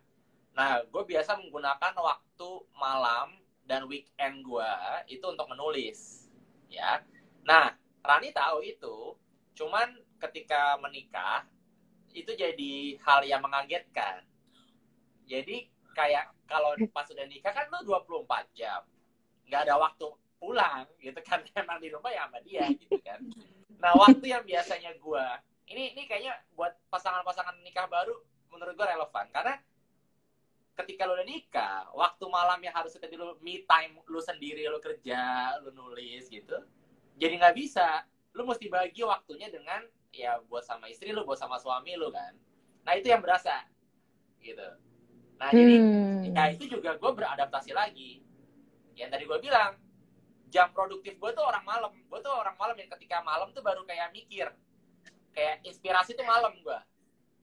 Nah gue biasa menggunakan waktu malam dan weekend gue itu untuk menulis ya. Nah Rani tahu itu, cuman ketika menikah itu jadi hal yang mengagetkan. Jadi kayak kalau pas udah nikah kan lu 24 jam nggak ada waktu pulang gitu kan, emang di rumah ya sama dia gitu kan. Nah waktu yang biasanya gue ini kayaknya buat pasangan-pasangan nikah baru menurut gue relevan, karena ketika lu udah nikah, waktu malam yang harus tadi lu me time lu sendiri, lu kerja, lu nulis gitu, jadi nggak bisa. Lu mesti bagi waktunya dengan ya buat sama istri lu, buat sama suami lu kan. Nah itu yang berasa. gitu. Nah jadi ya itu juga gue beradaptasi lagi. Yang tadi gue bilang, jam produktif gue tuh orang malam. Gue tuh orang malam yang ketika malam tuh baru kayak mikir, kayak inspirasi tuh malam gue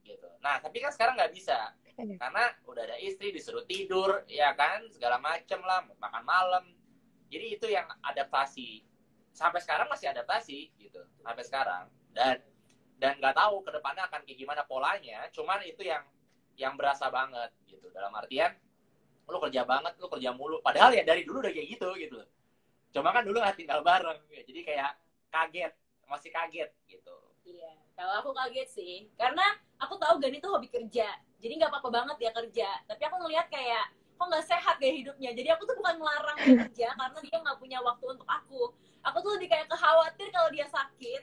gitu. Nah tapi kan sekarang nggak bisa karena udah ada istri, disuruh tidur ya kan, segala macem lah, makan malam. Jadi itu yang adaptasi, sampai sekarang masih adaptasi gitu sampai sekarang, dan nggak tahu kedepannya akan kayak gimana polanya. Cuman itu yang berasa banget gitu, dalam artian lu kerja banget, lu kerja mulu, padahal ya dari dulu udah kayak gitu. Cuma kan dulu nggak tinggal bareng ya, jadi kayak kaget, masih kaget gitu. Iya, kalau aku kaget sih, karena aku tahu Gani tuh hobi kerja, jadi nggak apa-apa banget dia kerja. Tapi aku ngelihat kayak kok nggak sehat gaya hidupnya. Jadi aku tuh bukan melarang dia kerja karena dia nggak punya waktu untuk aku. Aku tuh lebih kayak khawatir kalau dia sakit.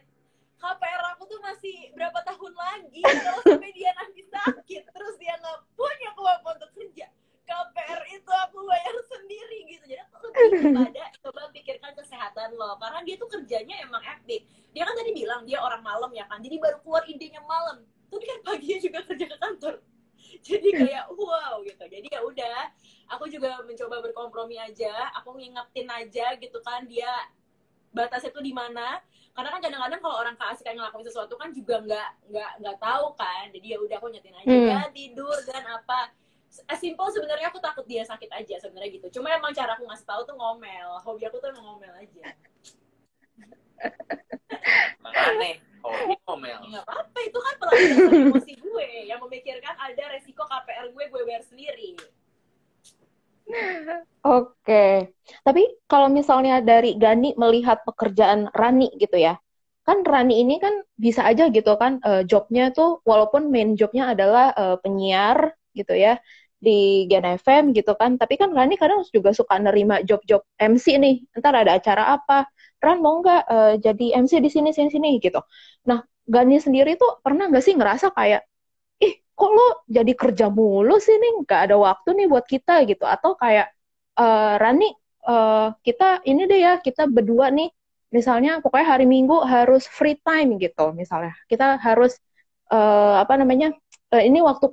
KPR aku tuh masih berapa tahun lagi kalau sampai dia nanti sakit, terus dia nggak punya kemampuan untuk kerja. KPR itu aku bayar sendiri gitu. Jadi aku lebih kepada coba pikirkan kesehatan lo, karena dia tuh kerjanya emang epic. Dia kan tadi bilang dia orang malam ya kan, jadi baru keluar idenya malam, tapi kan paginya juga kerja ke kantor. Jadi kayak wow gitu. Jadi ya udah, aku juga mencoba berkompromi aja, aku ngingetin aja gitu kan dia batasnya tuh di mana. Karena kan kadang-kadang kalau orang keasikan ngelakuin sesuatu kan juga nggak tahu kan. Jadi ya udah aku nyetin aja ya tidur dan apa. Simple sebenarnya, aku takut dia sakit aja sebenarnya gitu. Cuma emang cara aku ngasih tahu tuh ngomel. Hobi aku tuh emang ngomel aja. Aneh, hobi ngomel. Nggak apa-apa, itu kan pelampiasan emosi gue yang memikirkan ada resiko KPR gue bayar sendiri. Oke, tapi kalau misalnya dari Gani melihat pekerjaan Rani gitu ya, kan Rani ini kan bisa aja gitu kan jobnya tuh walaupun main jobnya adalah penyiar gitu ya di Gen FM gitu kan, tapi kan Rani kadang juga suka nerima job-job MC nih, ntar ada acara apa, Ran mau nggak jadi MC di sini sini sini gitu. Nah, Gani sendiri tuh pernah nggak sih ngerasa kayak kok lo jadi kerja mulu sih nih, nggak ada waktu nih buat kita gitu, atau kayak Rani kita ini deh ya, kita berdua nih misalnya pokoknya hari Minggu harus free time gitu, misalnya kita harus apa namanya ini waktu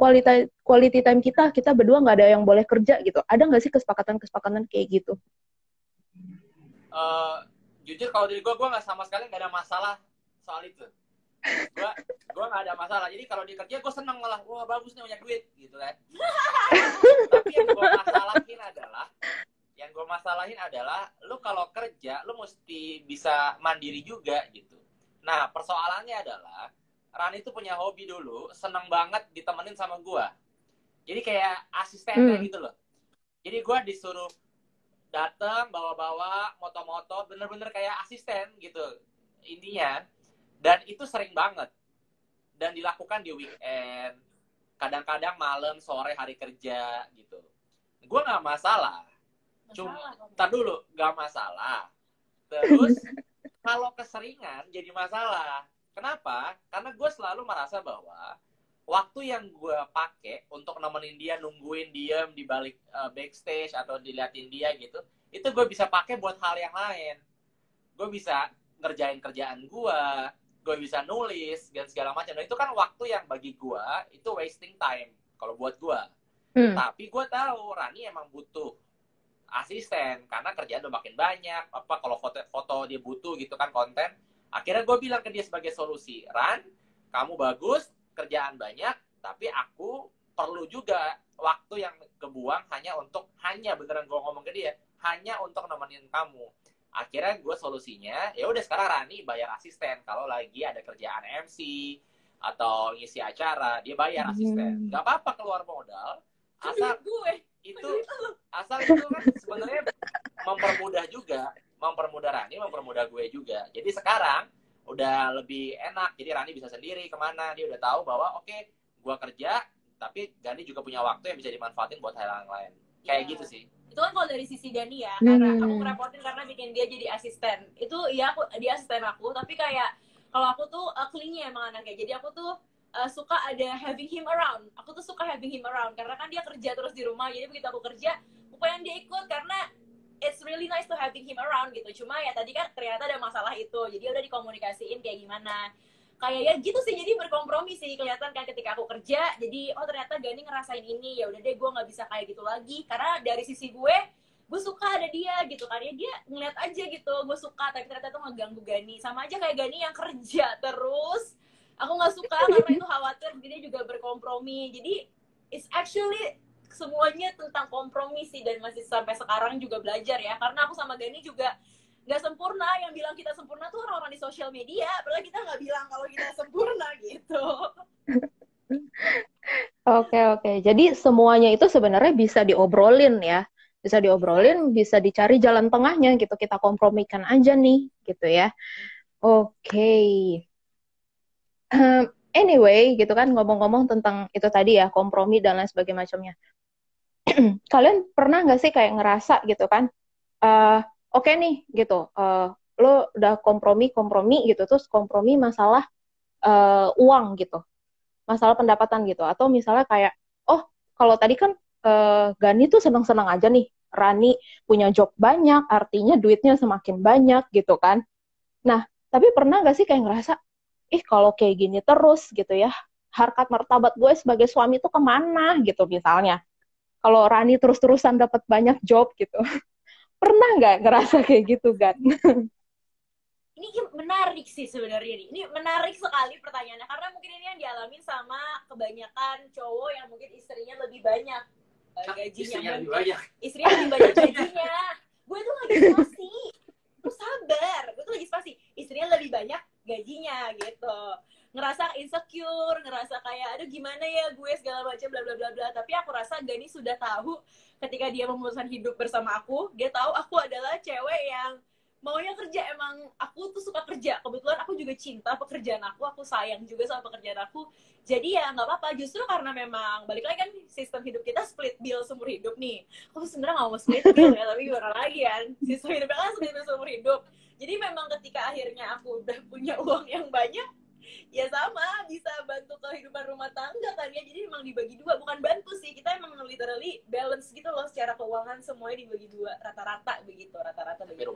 quality time kita berdua nggak ada yang boleh kerja gitu, ada nggak sih kesepakatan kayak gitu? Jujur kalau dari gue nggak sama sekali nggak ada masalah soal itu. Gue nggak ada masalah. Jadi kalau di kerja gue seneng malah, wah bagus nih banyak duit gitu kan. Tapi yang gue masalahin adalah lu kalau kerja lu mesti bisa mandiri juga gitu. Nah persoalannya adalah Rani itu punya hobi dulu, seneng banget ditemenin sama gue. Jadi kayak asistennya gitu loh. Jadi gue disuruh datang bawa-bawa moto-moto, bener-bener kayak asisten gitu intinya. Dan itu sering banget. Dan dilakukan di weekend. Kadang-kadang malam, sore, hari kerja gitu. Gue gak masalah. Ntar dulu, gak masalah. Terus, kalau keseringan jadi masalah. Kenapa? Karena gue selalu merasa bahwa waktu yang gue pakai untuk nemenin dia, nungguin dia di balik backstage atau diliatin dia gitu, itu gue bisa pakai buat hal yang lain. Gue bisa ngerjain kerjaan gue bisa nulis dan segala macam. Dan itu kan waktu yang bagi gue itu wasting time kalau buat gue. Tapi gue tahu Rani emang butuh asisten karena kerjaan udah makin banyak. Apa kalau foto dia butuh gitu kan konten. Akhirnya gue bilang ke dia sebagai solusi, Ran, kamu bagus, kerjaan banyak, tapi aku perlu juga waktu yang kebuang hanya beneran gue ngomong ke dia, hanya untuk nemenin kamu. Akhirnya gue solusinya, ya udah sekarang Rani bayar asisten kalau lagi ada kerjaan MC atau ngisi acara, dia bayar asisten. Gak apa-apa keluar modal, asal itu kan sebenarnya mempermudah Rani, mempermudah gue juga. Jadi sekarang udah lebih enak. Jadi Rani bisa sendiri kemana, dia udah tahu bahwa oke, gue kerja, tapi Gani juga punya waktu yang bisa dimanfaatin buat hal yang lain. Kayak gitu sih. Itu kan kalau dari sisi Gani ya, karena aku ngerepotin karena bikin dia jadi asisten. Itu ya dia asisten aku, tapi kayak kalau aku tuh clingy emang anaknya. Jadi aku tuh suka ada having him around. Aku tuh suka having him around karena kan dia kerja terus di rumah. Jadi begitu aku kerja, pokoknya dia ikut karena it's really nice to having him around gitu. Cuma ya tadi kan ternyata ada masalah itu. Jadi udah dikomunikasiin kayak gimana. kayak ya gitu sih, jadi berkompromi sih kelihatan kan ketika aku kerja. Jadi oh ternyata Gani ngerasain ini, ya udah deh gue nggak bisa kayak gitu lagi, karena dari sisi gue suka ada dia gitu kan, ya dia ngeliat aja gitu gue suka, tapi ternyata itu ngeganggu Gani. Sama aja kayak Gani yang kerja terus aku nggak suka karena itu khawatir, dia juga berkompromi. Jadi it's actually semuanya tentang kompromi sih, dan masih sampai sekarang juga belajar ya, karena aku sama Gani juga nggak sempurna. Yang bilang kita sempurna tuh orang-orang di sosial media, padahal kita nggak bilang kalau kita sempurna gitu. Oke. Jadi semuanya itu sebenarnya bisa diobrolin ya. Bisa diobrolin, bisa dicari jalan tengahnya gitu. Kita kompromikan aja nih gitu ya. Oke. Anyway, gitu kan, ngomong-ngomong tentang itu tadi ya, kompromi dan lain sebagainya macamnya. Kalian pernah nggak sih kayak ngerasa gitu kan, oke nih gitu, lo udah kompromi gitu, terus kompromi masalah uang gitu, masalah pendapatan gitu, atau misalnya kayak, oh kalau tadi kan Gani tuh seneng-seneng aja nih, Rani punya job banyak, artinya duitnya semakin banyak gitu kan. Nah, tapi pernah nggak sih kayak ngerasa, kalau kayak gini terus gitu ya, harkat martabat gue sebagai suami tuh kemana gitu misalnya. Kalau Rani terus-terusan dapat banyak job gitu. Pernah nggak ngerasa kayak gitu, Gan? Ini menarik sih sebenarnya nih. Ini menarik sekali pertanyaannya, karena mungkin ini yang dialamin sama kebanyakan cowok yang mungkin istrinya lebih banyak gajinya. Istrinya lebih banyak. Istrinya lebih banyak gajinya. Gue tuh lagi spasi. Lu sabar. Gue tuh lagi spasi. Istrinya lebih banyak gajinya gitu. Ngerasa insecure, ngerasa kayak aduh gimana ya gue segala macam bla bla bla bla. Tapi aku rasa Gani sudah tahu ketika dia memutuskan hidup bersama aku, dia tahu aku adalah cewek yang maunya kerja. Emang aku tuh suka kerja, kebetulan aku juga cinta pekerjaan aku sayang juga sama pekerjaan aku. Jadi ya nggak apa-apa, justru karena memang balik lagi kan sistem hidup kita split bill seumur hidup nih. Aku sebenarnya nggak mau split bill ya, tapi gimana lagi kan, sistem hidupnya kan split bill seumur hidup. Jadi memang ketika akhirnya aku udah punya uang yang banyak, ya sama bisa bantu kehidupan rumah tangga kan ya. Jadi memang dibagi dua, bukan bantu sih, kita emang literally balance gitu loh secara keuangan, semuanya dibagi dua, rata-rata begitu, rata-rata begitu.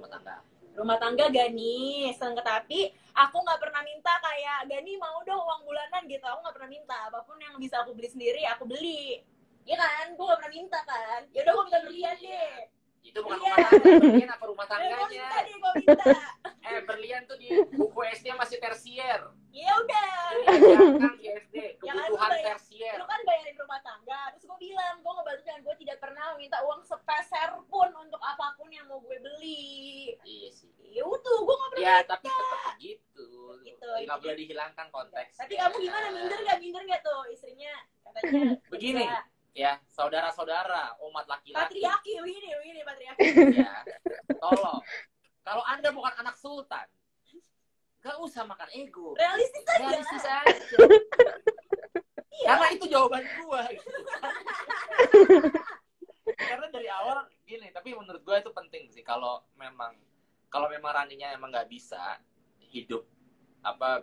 Rumah tangga Gani, tapi aku nggak pernah minta kayak Gani mau dong uang bulanan gitu, aku nggak pernah minta. Apapun yang bisa aku beli sendiri aku beli, ya kan, gue nggak pernah minta kan. Ya udah gue minta berlian deh. Itu bukan rumah tangga, berlian apa rumah tangganya? Gue minta. Berlian tuh di buku SD masih tersier. Ya udah. Kan di SD, kebutuhan ya, tersier. Lu kan bayarin rumah tangga, terus gue bilang gue ngebantu dan gue tidak pernah minta uang sepeser pun untuk apapun yang mau gue beli. Iya sih. Ya udah, gue nggak pernah. Ya tapi tetap begitu. Nggak boleh dihilangkan konteks. Tapi kamu gimana, minder nggak tuh istrinya? Katanya. Begini. Ya, saudara-saudara, umat laki-laki. Patriarki, begini patriarki. Ya, tolong. Kalau Anda bukan anak sultan, gak usah makan ego. Realistis aja. Iya. Karena itu jawaban gua. Gitu. Karena dari awal gini, tapi menurut gua itu penting sih. Kalau memang Raninya emang nggak bisa hidup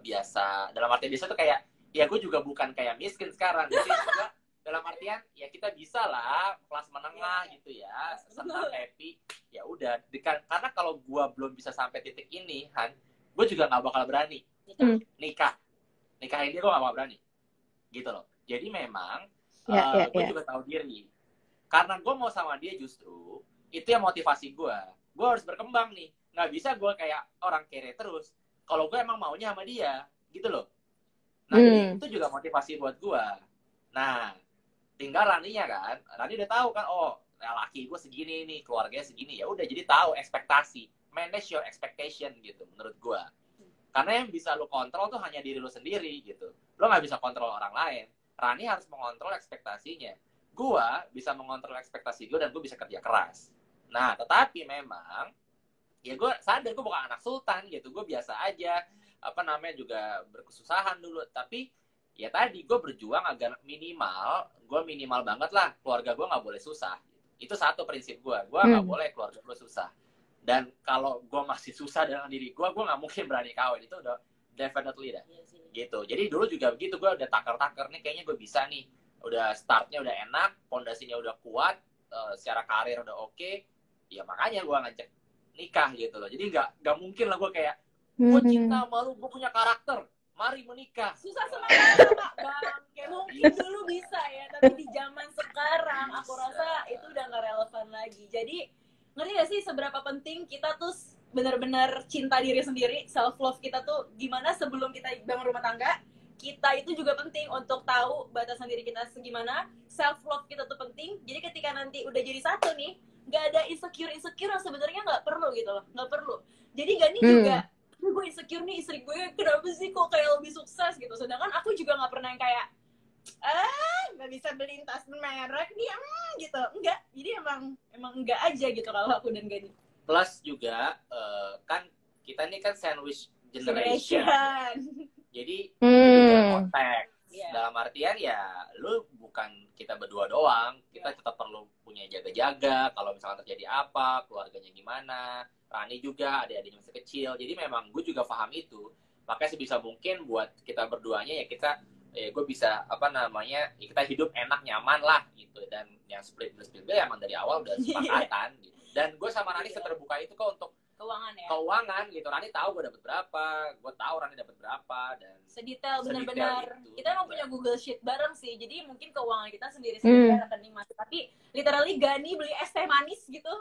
biasa. Dalam arti biasa tuh kayak, ya gue juga bukan kayak miskin sekarang. Jadi juga dalam artian ya kita bisa lah kelas menengah gitu ya, senang happy, ya udah. Karena kalau gue belum bisa sampai titik ini, Han, gue juga nggak bakal berani nikahin dia, gue nggak bakal berani gitu loh. Jadi memang gue juga tahu diri, karena gue mau sama dia, justru itu yang motivasi gue harus berkembang nih. Nggak bisa gue kayak orang kere terus kalau gue emang maunya sama dia gitu loh. Nah jadi itu juga motivasi buat gue. Nah tinggal Raninya kan, Rani udah tahu kan, oh laki gue segini nih, keluarganya segini, ya udah, jadi tahu ekspektasi, manage your expectation gitu menurut gue. Karena yang bisa lo kontrol tuh hanya diri lo sendiri gitu, lo nggak bisa kontrol orang lain. Rani harus mengontrol ekspektasinya, gue bisa mengontrol ekspektasi gue, dan gue bisa kerja keras. Nah tetapi memang ya gue sadar gue bukan anak sultan gitu, gue biasa aja, juga berkesusahan dulu. Tapi ya tadi gue berjuang agar minimal banget lah keluarga gue nggak boleh susah. Itu satu prinsip gue nggak boleh keluarga gue susah. Dan kalau gue masih susah dengan diri gue nggak mungkin berani kawin. Itu udah definitely dah gitu. Jadi dulu juga begitu, gue udah takar nih, kayaknya gue bisa nih, udah startnya udah enak, pondasinya udah kuat, secara karir udah oke, ya makanya gue ngajak nikah gitu loh. Jadi nggak mungkin lah gue kayak gue cinta sama lu, gue punya karakter, mari menikah. Susah semangat bang, kayak mungkin dulu bisa ya, tapi di zaman sekarang aku rasa itu udah nggak relevan lagi. Jadi ngerti gak sih seberapa penting kita tuh benar-benar cinta diri sendiri, self love kita tuh gimana sebelum kita bangun rumah tangga. Kita itu juga penting untuk tahu batasan diri kita segimana, self love kita tuh penting. Jadi ketika nanti udah jadi satu nih, nggak ada insecure yang sebenarnya nggak perlu gitu loh, nggak perlu. Jadi Gani juga, gue insecure nih, istri gue kenapa sih kok kayak lebih sukses gitu, sedangkan aku juga nggak pernah yang kayak nggak bisa beliin tas merek nih gitu, enggak. Jadi emang enggak aja gitu kalau aku dan Gani. Plus juga kan kita ini kan sandwich generation. Jadi juga konteks. Dalam artian ya lu bukan kita berdua doang, kita tetap perlu punya jaga-jaga kalau misalkan terjadi apa, keluarganya gimana. Rani juga adik-adiknya masih kecil, jadi memang gue juga paham itu. Makanya sebisa mungkin buat kita berduanya ya kita gue bisa ya kita hidup enak nyaman lah gitu. Dan yang split bill emang dari awal udah sepakatan gitu. Dan gue sama Rani seterbuka itu kok untuk keuangan gitu. Rani tahu gue dapat berapa, gue tahu Rani dapat berapa, dan sedetail benar-benar gitu. Kita emang punya Google Sheet bareng sih, jadi mungkin keuangan kita sendiri-sendiri rekening masih. Tapi literally Gani beli es teh manis gitu,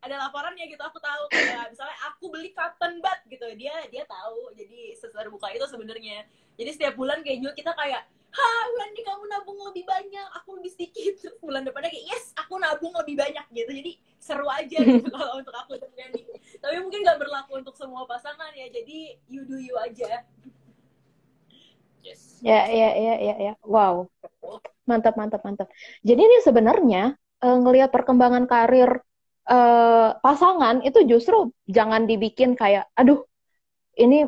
ada laporannya gitu, aku tahu. Kayak misalnya aku beli cotton bud gitu, dia tahu. Jadi seterbuka itu sebenarnya. Jadi setiap bulan kayak juga kita kayak, bulan ini kamu nabung lebih banyak, aku lebih sedikit. Terus bulan depannya kayak, yes, aku nabung lebih banyak gitu. Jadi seru aja gitu kalau untuk aku dan Gani. Tapi mungkin nggak berlaku untuk semua pasangan ya. Jadi you do you aja. Yes. Ya. Wow. Mantap. Jadi ini sebenarnya ngelihat perkembangan karir pasangan itu justru jangan dibikin kayak, aduh, ini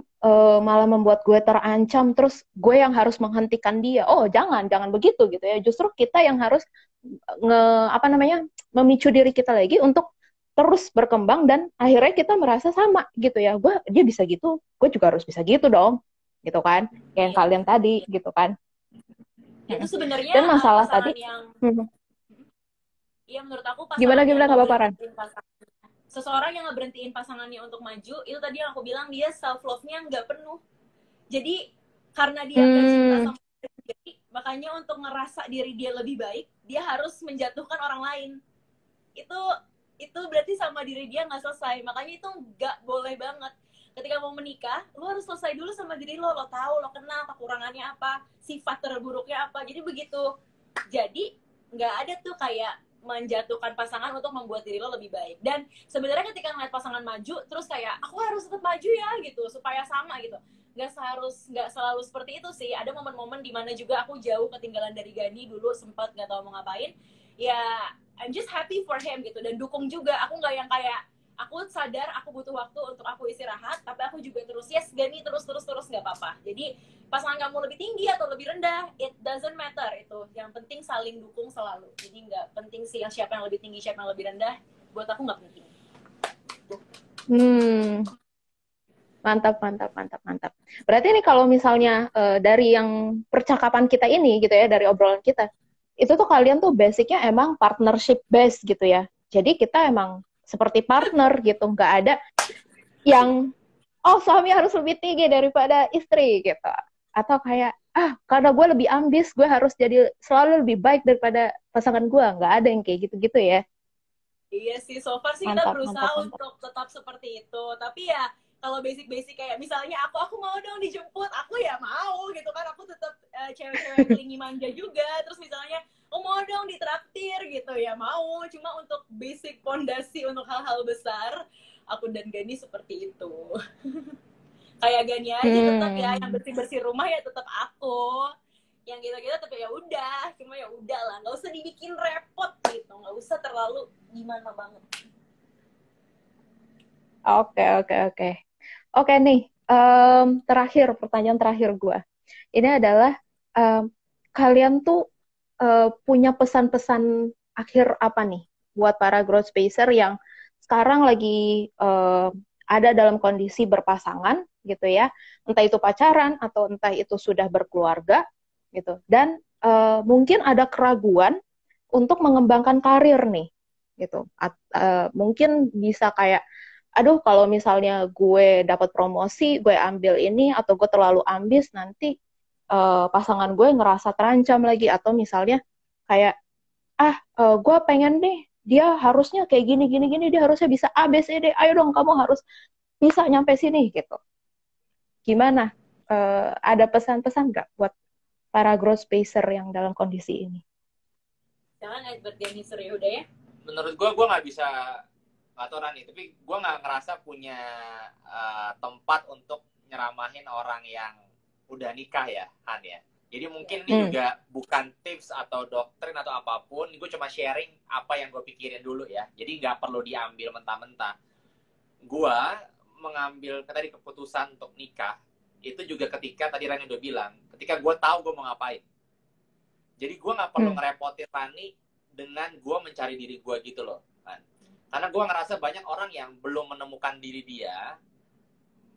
malah membuat gue terancam, terus gue yang harus menghentikan dia. Oh, jangan begitu gitu ya. Justru kita yang harus memicu diri kita lagi untuk terus berkembang, dan akhirnya kita merasa sama gitu ya. Dia bisa gitu, gue juga harus bisa gitu dong. Gitu kan. Kayak yang kalian tadi gitu kan. Itu sebenarnya dan masalah tadi yang iya menurut aku gimana nggak apa-apa. Seseorang yang ngeberhentiin pasangannya untuk maju, itu tadi yang aku bilang, dia self love-nya nggak penuh. Jadi karena dia nggak cinta sama diri sendiri, makanya untuk ngerasa diri dia lebih baik, dia harus menjatuhkan orang lain. Itu berarti sama diri dia nggak selesai. Makanya itu nggak boleh banget. Ketika mau menikah, lo harus selesai dulu sama diri lo. Lo tahu, lo kenal kekurangannya apa, sifat terburuknya apa. Jadi begitu. Jadi nggak ada tuh kayak menjatuhkan pasangan untuk membuat diri lo lebih baik. Dan sebenarnya ketika ngeliat pasangan maju, terus kayak aku harus tetap maju ya gitu, supaya sama gitu. Nggak selalu seperti itu sih. Ada momen-momen dimana juga aku jauh ketinggalan dari Gani dulu, sempat nggak tahu mau ngapain. Ya, I'm just happy for him gitu, dan dukung juga. Aku nggak yang kayak, aku sadar aku butuh waktu untuk aku istirahat, tapi aku juga terus, yes Gani, terus nggak apa-apa. Jadi pasangan kamu lebih tinggi atau lebih rendah, it doesn't matter itu. Yang penting saling dukung selalu. Jadi nggak penting sih yang siapa yang lebih tinggi, siapa yang lebih rendah. Buat aku nggak penting. Mantap. Berarti ini kalau misalnya dari yang percakapan kita ini gitu ya, dari obrolan kita, itu tuh kalian tuh basicnya emang partnership based gitu ya. Jadi kita emang seperti partner gitu, nggak ada yang suami harus lebih tinggi daripada istri gitu, atau kayak karena gue lebih ambis, gue harus jadi selalu lebih baik daripada pasangan gue. Nggak ada yang kayak gitu-gitu ya. Iya sih, so far sih kita berusaha untuk tetap seperti itu. Tapi ya kalau basic kayak misalnya aku mau dong dijemput, aku ya mau gitu kan. Aku tetap cewek-cewek kelingi manja juga. Terus misalnya mau dong ditraktir gitu ya mau. Cuma untuk basic pondasi untuk hal-hal besar, aku dan Gani seperti itu. Kayak Gani aja tetap ya, yang bersih-bersih rumah ya tetap aku. Yang gitu-gitu tapi ya udah, cuma ya udahlah, nggak usah dibikin repot gitu, nggak usah terlalu gimana banget. Oke nih, pertanyaan terakhir gue ini adalah kalian tuh punya pesan-pesan akhir apa nih buat para growth spacer yang sekarang lagi ada dalam kondisi berpasangan gitu ya, entah itu pacaran atau entah itu sudah berkeluarga gitu, dan mungkin ada keraguan untuk mengembangkan karir nih gitu. Mungkin bisa kayak aduh kalau misalnya gue dapat promosi, gue ambil ini, atau gue terlalu ambis, nanti pasangan gue ngerasa terancam lagi, atau misalnya kayak, gue pengen deh, dia harusnya kayak gini, gini, gini, dia harusnya bisa A, B, C, D, ayo dong kamu harus bisa nyampe sini, gitu. Gimana? Ada pesan-pesan nggak buat para growth spacer yang dalam kondisi ini? Jangan Edward Deniser ya udah ya. Menurut gue nggak bisa, nggak tahu Rani, tapi gue nggak ngerasa punya tempat untuk nyeramahin orang yang udah nikah ya, Han ya. Jadi mungkin ini juga bukan tips atau doktrin atau apapun, gue cuma sharing apa yang gue pikirin dulu ya. Jadi nggak perlu diambil mentah-mentah. Gue mengambil tadi keputusan untuk nikah, itu juga ketika tadi Rani udah bilang, ketika gue tahu gue mau ngapain. Jadi gue nggak perlu ngerepotin Rani dengan gue mencari diri gue gitu loh. Kan? Karena gue ngerasa banyak orang yang belum menemukan diri dia,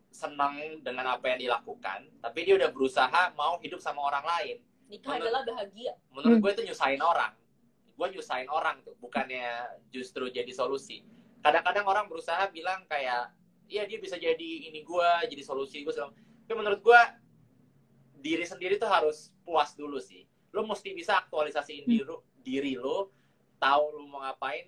senang dengan apa yang dilakukan, tapi dia udah berusaha mau hidup sama orang lain. Nikah adalah bahagia. Menurut gue itu nyusahin orang. Gue nyusahin orang tuh, bukannya justru jadi solusi. Kadang-kadang orang berusaha bilang kayak, iya dia bisa jadi ini gue, jadi solusi gue. Tapi menurut gue, diri sendiri tuh harus puas dulu sih. Lo mesti bisa aktualisasiin diri lo, tahu lo mau ngapain,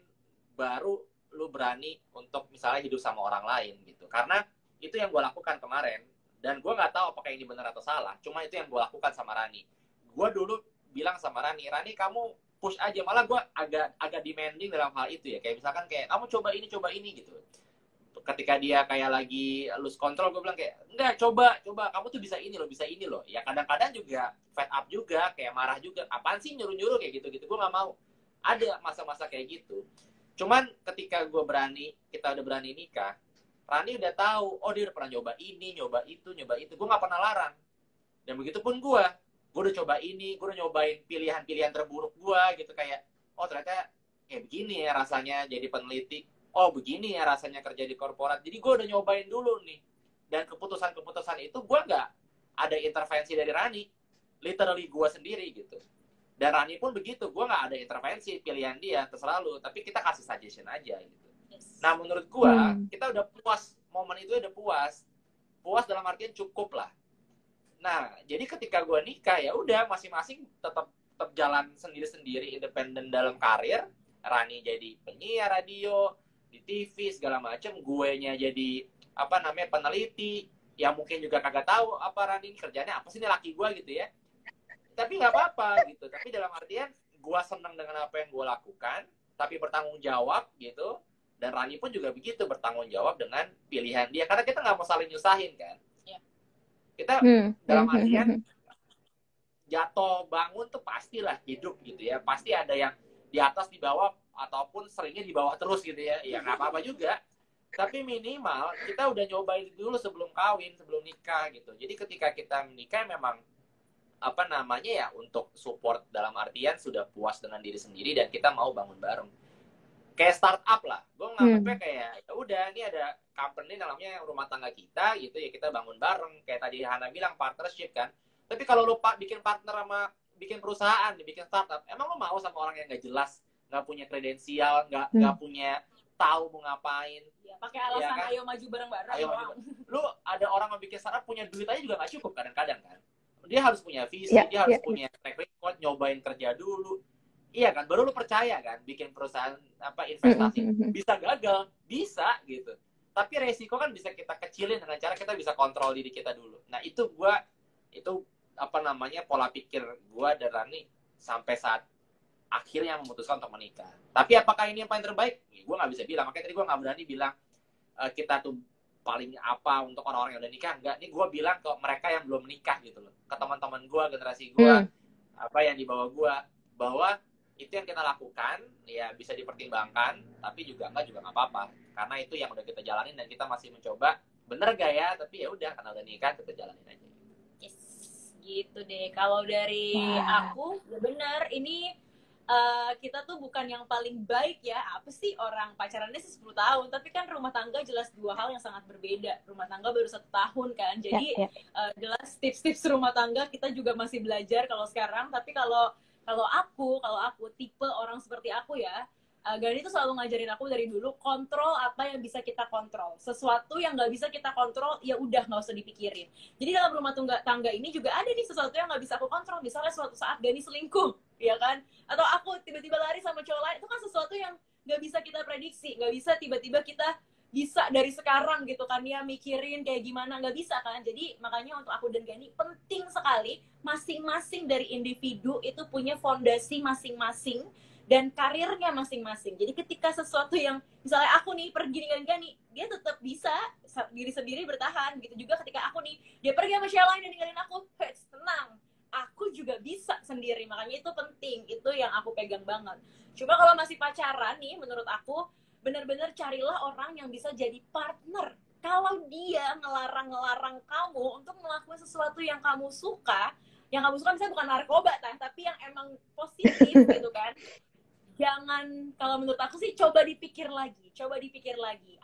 baru lo berani untuk misalnya hidup sama orang lain gitu. Karena itu yang gue lakukan kemarin, dan gue nggak tahu apakah ini benar atau salah. Cuma itu yang gue lakukan sama Rani. Gue dulu bilang sama Rani kamu push aja. Malah gue agak demanding dalam hal itu ya. Kayak misalkan kayak kamu coba ini gitu. Ketika dia kayak lagi lose control, gue bilang kayak enggak, coba kamu tuh bisa ini loh. Ya kadang-kadang juga fed up juga, kayak marah juga, apaan sih nyuruh kayak gitu gue nggak mau. Ada masa-masa kayak gitu. Cuman ketika kita udah berani nikah, Rani udah tahu, oh dia udah pernah nyoba ini, nyoba itu, gue nggak pernah larang. Dan begitu pun gue udah coba ini, gue udah nyobain pilihan-pilihan terburuk gue gitu, kayak oh ternyata kayak begini ya rasanya jadi peneliti, oh begini ya rasanya kerja di korporat. Jadi gue udah nyobain dulu nih. Dan keputusan-keputusan itu gue nggak ada intervensi dari Rani. Literally gue sendiri gitu. Dan Rani pun begitu. Gue nggak ada intervensi, pilihan dia, terserah lu. Tapi kita kasih suggestion aja gitu. Nah menurut gue, kita udah puas. Momen itu udah puas. Puas dalam artian cukup lah. Nah, jadi ketika gue nikah, ya udah masing-masing tetap jalan sendiri-sendiri, independen dalam karir. Rani jadi penyiar radio, di TV segala macam, guenya jadi peneliti, yang mungkin juga kagak tahu apa Rani kerjanya apa sih, ini laki gue gitu ya, tapi nggak apa-apa gitu. Tapi dalam artian gue senang dengan apa yang gue lakukan, tapi bertanggung jawab gitu. Dan Rani pun juga begitu, bertanggung jawab dengan pilihan dia, karena kita nggak mau saling nyusahin kan. Kita dalam artian jatuh bangun tuh pastilah hidup gitu ya, pasti ada yang di atas, di bawah, ataupun seringnya di bawah terus gitu ya. Ya nggak apa-apa juga. Tapi minimal kita udah nyobain dulu sebelum kawin, sebelum nikah gitu. Jadi ketika kita menikah memang ya untuk support dalam artian sudah puas dengan diri sendiri dan kita mau bangun bareng. Kayak startup lah. Gue nganggapnya kayak ya udah, ini ada company namanya rumah tangga kita gitu ya, kita bangun bareng. Kayak tadi Hana bilang partnership kan. Tapi kalau lo bikin partner sama bikin perusahaan, bikin startup, emang lo mau sama orang yang nggak jelas, nggak punya kredensial, nggak punya tahu mau ngapain? Ya, pakai alasan ya kan? Ayo maju bareng-bareng. Lu ada orang yang bikin startup punya duit aja juga nggak cukup kadang-kadang kan? Dia harus punya visi, dia harus punya track record, nyobain kerja dulu. Iya kan? Baru lu percaya kan bikin perusahaan investasi. Bisa gagal, bisa gitu. Tapi resiko kan bisa kita kecilin dengan cara kita bisa kontrol diri kita dulu. Nah itu pola pikir gue dan Rani sampai saat akhirnya memutuskan untuk menikah. Tapi apakah ini yang paling terbaik? Gue nggak bisa bilang. Makanya tadi gue nggak berani bilang kita tuh paling apa untuk orang-orang yang udah nikah. Enggak, ini gue bilang ke mereka yang belum menikah gitu loh. Ke teman-teman gue, generasi gue, yang di bawah gue, bahwa itu yang kita lakukan ya bisa dipertimbangkan, tapi juga nggak apa-apa. Karena itu yang udah kita jalanin dan kita masih mencoba. Bener gak ya? Tapi ya udah, karena udah nikah kita jalanin aja. Yes, gitu deh. Kalau dari aku, ya benar. Ini kita tuh bukan yang paling baik ya. Apa sih, orang pacarannya sih 10 tahun, tapi kan rumah tangga jelas dua hal yang sangat berbeda. Rumah tangga baru 1 tahun kan. Jadi jelas tips-tips rumah tangga kita juga masih belajar kalau sekarang. Tapi kalau aku tipe orang seperti aku ya, Gani tuh selalu ngajarin aku dari dulu, kontrol apa yang bisa kita kontrol. Sesuatu yang nggak bisa kita kontrol, ya udah nggak usah dipikirin. Jadi dalam rumah tangga ini juga ada nih sesuatu yang nggak bisa aku kontrol. Misalnya suatu saat Gani selingkuh, ya kan? Atau aku tiba-tiba lari sama cowok lain, itu kan sesuatu yang nggak bisa kita prediksi. Nggak bisa tiba-tiba kita bisa dari sekarang gitu kan ya mikirin kayak gimana, nggak bisa kan. Jadi makanya untuk aku dan Gani penting sekali masing-masing dari individu itu punya fondasi masing-masing dan karirnya masing-masing. Jadi ketika sesuatu yang misalnya aku nih pergi dengan Gani, dia tetap bisa diri sendiri bertahan. Gitu juga ketika aku nih dia pergi sama siapa lain dan ninggalin aku, tenang, aku juga bisa sendiri. Makanya itu penting, itu yang aku pegang banget. Cuma kalau masih pacaran nih, menurut aku benar-benar carilah orang yang bisa jadi partner. Kalau dia ngelarang-ngelarang kamu untuk melakukan sesuatu yang kamu suka misalnya bukan narkoba, tapi yang emang positif gitu kan. Jangan, kalau menurut aku sih coba dipikir lagi.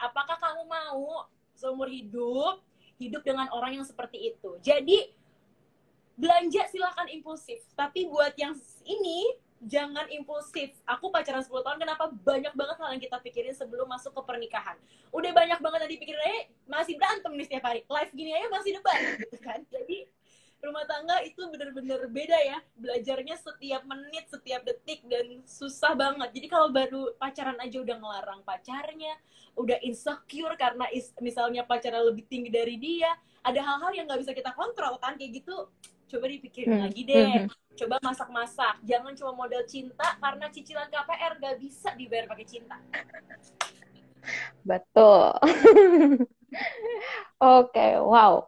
Apakah kamu mau seumur hidup dengan orang yang seperti itu? Jadi belanja silakan impulsif, tapi buat yang ini jangan impulsif. Aku pacaran 10 tahun, kenapa banyak banget hal yang kita pikirin sebelum masuk ke pernikahan. Udah banyak banget yang dipikirin aja, masih berantem nih setiap hari. Live gini aja masih debat, gitu kan. Jadi rumah tangga itu bener-bener beda ya. Belajarnya setiap menit, setiap detik, dan susah banget. Jadi kalau baru pacaran aja udah ngelarang pacarnya, udah insecure karena misalnya pacarnya lebih tinggi dari dia, ada hal-hal yang nggak bisa kita kontrol kan, kayak gitu. Coba dipikirin lagi deh. Coba masak-masak. Jangan cuma modal cinta, karena cicilan KPR gak bisa dibayar pakai cinta. Betul. Oke, wow.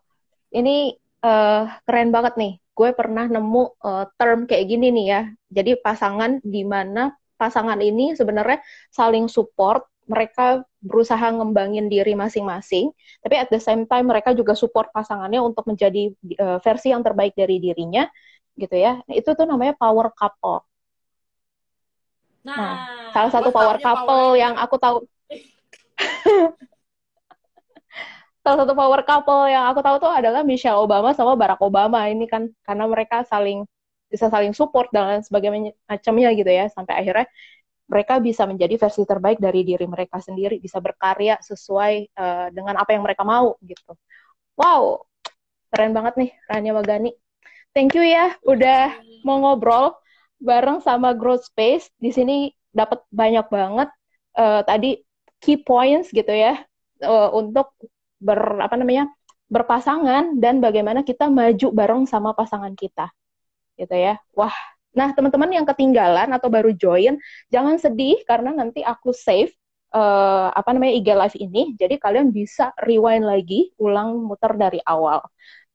Ini keren banget nih. Gue pernah nemu term kayak gini nih ya. Jadi pasangan di mana pasangan ini sebenarnya saling support, mereka berusaha ngembangin diri masing-masing, tapi at the same time mereka juga support pasangannya untuk menjadi versi yang terbaik dari dirinya, gitu ya. Itu tuh namanya power couple. Nah, salah satu power couple yang aku tahu salah satu power couple yang aku tahu tuh adalah Michelle Obama sama Barack Obama. Ini kan karena mereka bisa saling support dan lain sebagainya macamnya gitu ya, sampai akhirnya mereka bisa menjadi versi terbaik dari diri mereka sendiri, bisa berkarya sesuai dengan apa yang mereka mau gitu. Wow, keren banget nih Rania Magani. Thank you ya udah mau ngobrol bareng sama Growth Space. Di sini dapat banyak banget tadi key points gitu ya untuk berpasangan dan bagaimana kita maju bareng sama pasangan kita gitu ya. Wah, nah teman-teman yang ketinggalan atau baru join, jangan sedih karena nanti aku save IG live ini, jadi kalian bisa rewind lagi, ulang muter dari awal.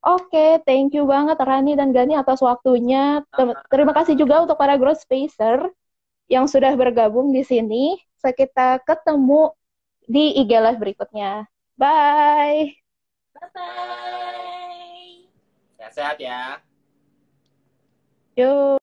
Oke, thank you banget Rani dan Gani atas waktunya. Terima kasih juga untuk para Growth Spacer yang sudah bergabung di sini. Kita ketemu di IG live berikutnya. Bye. Bye-bye. Sehat-sehat ya. Yuk.